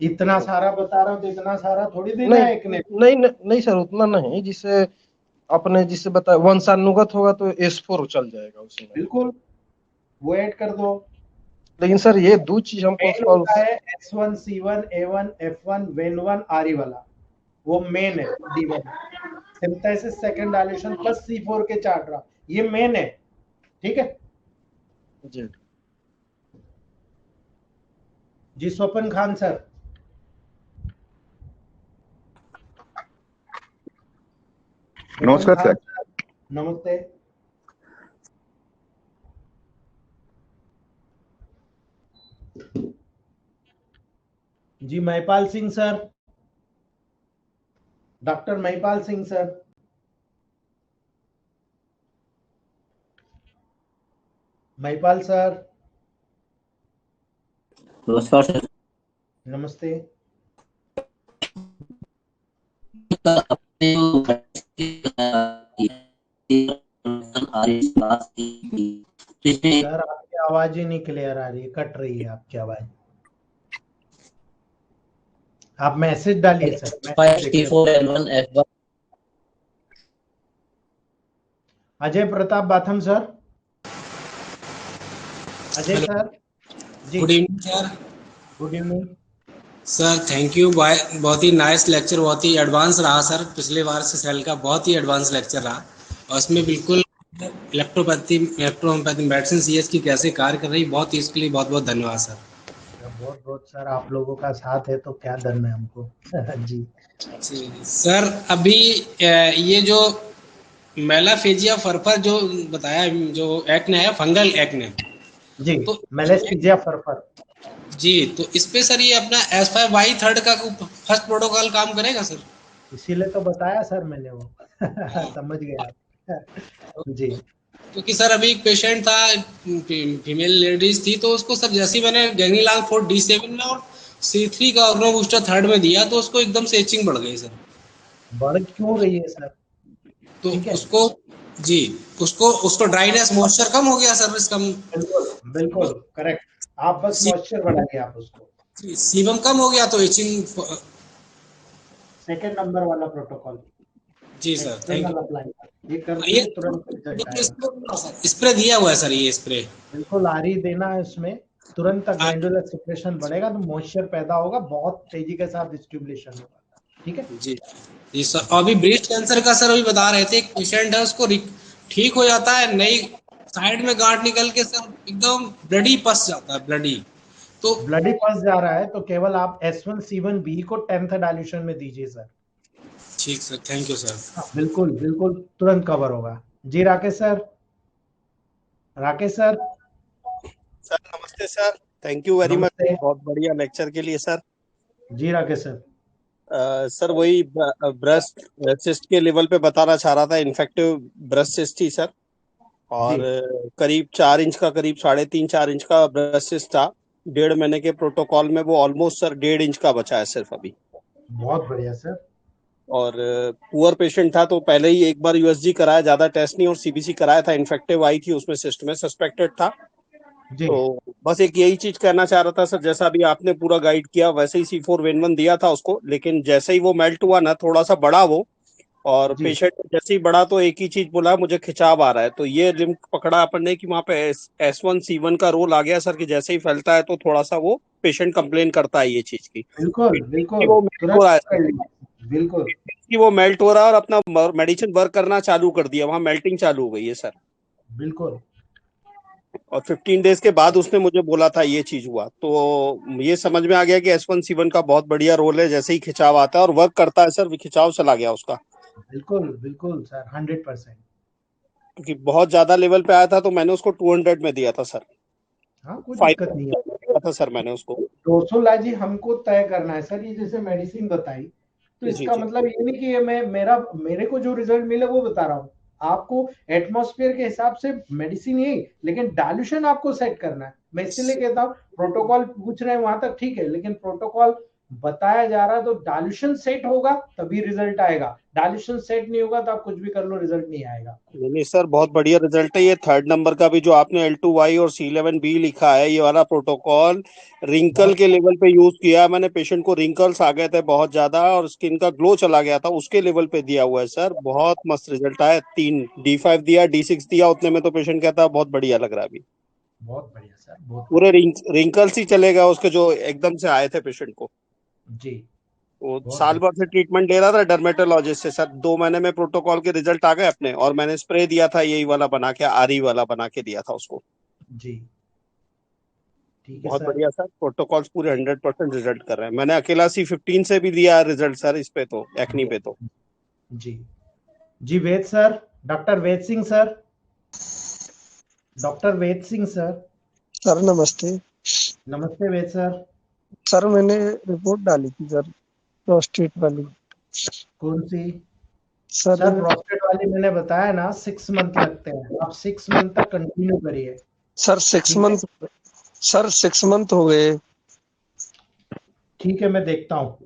इतना सारा बता रहा हूँ तो इतना सारा थोड़ी देना नहीं है एक ने। नहीं नहीं, नहीं सर उतना नहीं, जिससे अपने जिससे बताया वंशानुगत होगा तो S4 चल जाएगा उसमें। बिल्कुल, वो ऐड कर दो। लेकिन सर ये दो चीज हमको मेन होता है S1 C1 A1 F1 वेन1 RE वाला, वो मेन है। D1 synthesis second dilution plus C4 के 4 ड्रॉप, ये मेन है। ठीक है जी। जी। स्वपन खान सर। नमस्कार सर। नमस्ते। जी Mahipal Singh sir, doctor Mahipal Singh sir. Mahipal sir नमस्कार सर। नमस्ते। आपने जो बात की, सर आपकी आवाज ही नहीं क्लियर आ रही है, कट रही है आपकी आवाज। आप मैसेज डालिए सर, मैसेज देखिए। Ajay Pratap Batham sir. Ajay sir ji. Good evening sir. Good evening sir thank you, बहुत ही नाइस लेक्चर, बहुत ही एडवांस रहा सर। पिछले बार से सेल का बहुत ही एडवांस लेक्चर रहा, और उसमें बिल्कुल इलेक्ट्रोहोम्योपैथी मेडिसिन CS की कैसे कार्य कर रही, बहुत ही इसके लिए बहुत बहुत धन्यवाद सर। बहुत बहुत सर, आप लोगों का साथ है तो क्या धर्म है हमको। जी सर अभी ये जो मेलाफेजिया फरफर जो बताया, जो एक्ने है, फंगल एक्ने, जी। तो मेलेस्टिजिया फरफर। जी, तो इस पे सर ये अपना S5Y3 का फर्स्ट प्रोटोकॉल काम करेगा सर? इसीलिए तो बताया सर मैंने वो। समझ गए आप। जी क्योंकि सर अभी एक पेशेंट था, फीमेल लेडीज थी, तो उसको सर जैसे ही मैंने गैंगलीलाल 4D7 में और C3 का ऑर्गेनो बूस्टर थर्ड में दिया तो उसको एकदम से एचिंग बढ़ गई सर। बढ़ क्यों रही है सर? तो ठीक है, उसको जी उसको उसको ड्राइनेस मॉइस्चर कम हो गया सर, इसका बिल्कुल बिल्कुल करेक्ट। आप बस मॉइस्चर बढ़ाइए आप उसको। सीबम कम हो गया तो एचिंग। सेकंड नंबर वाला प्रोटोकॉल, जी सर, थैंक एक्सटर्नल अप्लाई, ये यू। करते ही तुरंत रिजल्ट आएगा। स्प्रे दिया हुआ है सर, ये स्प्रे। बिल्कुल आरी देना है उसमें, तुरंत ग्लैंडुलर सेक्रेशन बढ़ेगा तो मॉइस्चर पैदा होगा, बहुत तेजी के साथ स्टिमुलेशन होगा। ठीक है जी जी सर। अभी ब्रेस्ट कैंसर का सर अभी बता रहे थे, एक पेशेंट है उसको ठीक हो जाता है, नई साइड में गांठ निकल के सर एकदम ब्लडी पस जाता है, ब्लडी। तो ब्लडी पस जा रहा है तो केवल आप S1C1B को 10th डाइल्यूशन में दीजिए सर। ठीक सर, थैंक यू सर। हाँ, बिल्कुल बिल्कुल तुरंत कवर होगा। जी Rakesh sir, Rakesh sir. Sir नमस्ते sir, thank you very much, नमस्ते बहुत बढ़िया लेक्चर के लिए सर। जी राकेश सर। सर वही ब्रेस्ट सिस्ट के लेवल पे बताना चाह रहा था, इन्फेक्टिव ब्रेस्ट सिस्ट थी सर, और करीब 4 इंच का, करीब 3.5-4 इंच का ब्रेस्ट सिस्ट था। 1.5 महीने के प्रोटोकॉल में वो ऑलमोस्ट सर 1.5 इंच का बचा है सिर्फ अभी। बहुत बढ़िया सर। और पुअर पेशेंट था तो पहले ही एक बार यूएसजी कराया, ज्यादा टेस्ट नहीं, और सीबीसी कराया था, इन्फेक्टिव आई थी उसमें, सिस्ट में सस्पेक्टेड था। जी तो बस एक यही चीज कहना चाह रहा था सर, जैसा अभी आपने पूरा गाइड किया वैसे ही C4 दिया था उसको, लेकिन जैसे ही वो मेल्ट हुआ ना, थोड़ा सा बड़ा वो, और जी पेशेंट जैसे ही बढ़ा तो एक ही चीज बोला, मुझे खिंचाव आ रहा है। तो ये लिंक पकड़ा अपन ने कि वहाँ पे S1C1 का रोल आ गया सर, कि जैसे ही फैलता है तो थोड़ा सा वो पेशेंट कंप्लेन करता है ये चीज की बिल्कुल कि बिल्कुल वो मेल्ट हो तुरंत रहा है, कर लीजिए। बिल्कुल कि वो मेल्ट हो रहा है और अपना मेडिसिन वर्क करना चालू कर दिया, वहाँ मेल्टिंग चालू हो गई है सर। बिल्कुल और 15 डेज के बाद उसने मुझे बोला था ये चीज हुआ, तो ये समझ में आ गया कि S1C1 का बहुत बढ़िया रोल है, जैसे ही खिंचाव आता है और वर्क करता है सर, खिंचाव चला गया उसका, बिल्कुल बिल्कुल सर 100%। क्योंकि बहुत ज्यादा लेवल पे आया था तो मैंने उसको 200 में दिया था सर, हाँ कोई दिक्कत नहीं है। 5 दिया था सर मैंने उसको। डोसोलॉजी हमको तय करना है सर, ये जैसे मेडिसिन बताई तो जी इसका जी मतलब ये नहीं कि ये मेरे को जो रिजल्ट मिले वो बता रहा हूँ आपको, एटमॉस्फेयर के हिसाब से मेडिसिन यही, लेकिन डाइल्यूशन आपको सेट करना है। मैं इसीलिए कहता हूँ प्रोटोकॉल पूछ रहे हैं वहां तक ठीक है, लेकिन प्रोटोकॉल बताया जा रहा है तो डाइल्यूशन सेट होगा तभी रिजल्ट आएगा, डाइल्यूशन सेट नहीं होगा तो आप कुछ भी कर लो रिजल्ट नहीं आएगा। नहीं सर, बहुत बढ़िया रिजल्ट है। ये 3rd नंबर का भी जो आपने L2Y और C11B लिखा है, ये वाला प्रोटोकॉल रिंकल बहुत के लेवल पे यूज किया है मैंने। पेशेंट को रिंकल्स आ गए थे बहुत ज्यादा और स्किन का ग्लो चला गया था, उसके लेवल पे दिया हुआ है सर, बहुत मस्त रिजल्ट आया। 3 D5 दिया, D6 दिया, उतने में तो पेशेंट कहता है बहुत बढ़िया लग रहा है अभी। बहुत बढ़िया सर, बहुत पूरे बढ़िया। रिंकल्स ही चले गए उसके, जो एकदम से आए थे पेशेंट को। जी वो बहुत साल भर बढ़िया। से ट्रीटमेंट ले रहा था डर्मेटोलॉजिस्ट से सर, 2 महीने में प्रोटोकॉल के रिजल्ट आ गए अपने, और मैंने स्प्रे दिया था यही वाला बना के, आरी वाला बना के दिया था उसको। जी ठीक है बहुत सर। बढ़िया सर, प्रोटोकॉल्स पूरे 100% रिजल्ट कर रहे हैं। मैंने अकेला C15 से भी दिया रिजल्ट सर, इस पे तो, एक्नी पे तो। जी जी वेद सर, डॉक्टर वेद सिंह सर, डॉक्टर वेद सिंह सर। सर नमस्ते। नमस्ते वेद सर। सर मैंने रिपोर्ट डाली थी सर, प्रोस्टेट वाली। कौन सी? सर सर प्रोस्टेट वाली मैंने बताया ना 6 मंथ लगते हैं, आप 6 मंथ तक कंटिन्यू करिए। सर 6 ठीक है मंथ, सर 6 मंथ हो गए। ठीक है मैं देखता हूँ,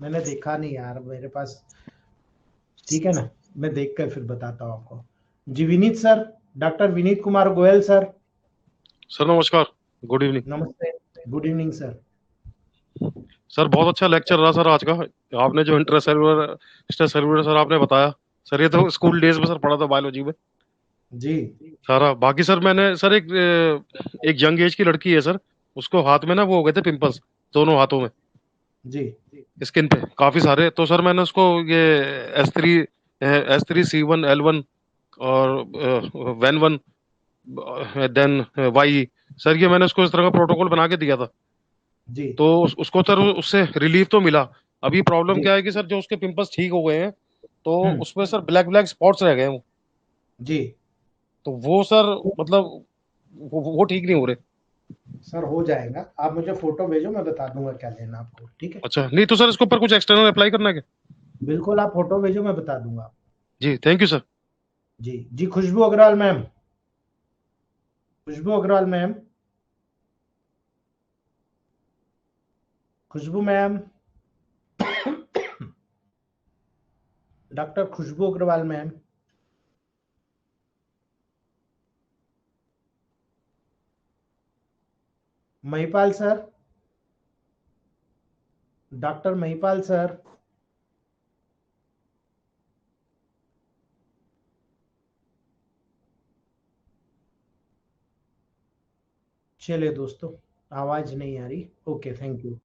मैंने देखा नहीं यार मेरे पास। ठीक है ना, मैं देख कर फिर बताता हूँ आपको। जी Vineet sir, doctor Vineet Kumar Goyal sir. Sir नमस्कार, गुड इवनिंग। नमस्ते, गुड इवनिंग सर। सर बहुत अच्छा लेक्चर रहा सर आज का। आपने जो इंट्रासेलुलर एक्स्ट्रासेलुलर सर आपने बताया सर, ये तो स्कूल डेज में सर पढ़ा था बायोलॉजी में जी सारा। बाकी सर मैंने सर एक यंग एज की लड़की है सर, उसको हाथ में ना वो हो गए थे पिंपल्स, दोनों हाथों में, जी स्किन पे काफी सारे। तो सर मैंने उसको ये S3C1L1 और WEN1 देन वाई, सर ये मैंने उसको इस तरह का प्रोटोकॉल बना के दिया था। जी तो उसको सर उससे रिलीफ तो मिला। अभी प्रॉब्लम जी क्या है कि सर जो उसके पिंपल्स ठीक हो गए हैं तो हम्म उसमें सर ब्लैक ब्लैक स्पॉट्स रह गए हैं वो। जी तो वो सर मतलब वो ठीक नहीं हो रहे। सर हो जाएगा, आप मुझे फोटो भेजो मैं बता दूंगा क्या लेना आपको। ठीक है अच्छा, नहीं तो सर इसके ऊपर कुछ एक्सटर्नल अप्लाई करना है क्या? बिल्कुल, आप फोटो भेजो मैं बता दूंगा। जी थैंक यू सर। जी जी Khushboo Agarwal ma'am. Khushboo Agarwal ma'am, Khushboo ma'am, doctor Khushboo Agarwal ma'am, Mahipal sir, doctor Mahipal sir, चलिए दोस्तों, आवाज नहीं आ रही। Okay, thank you.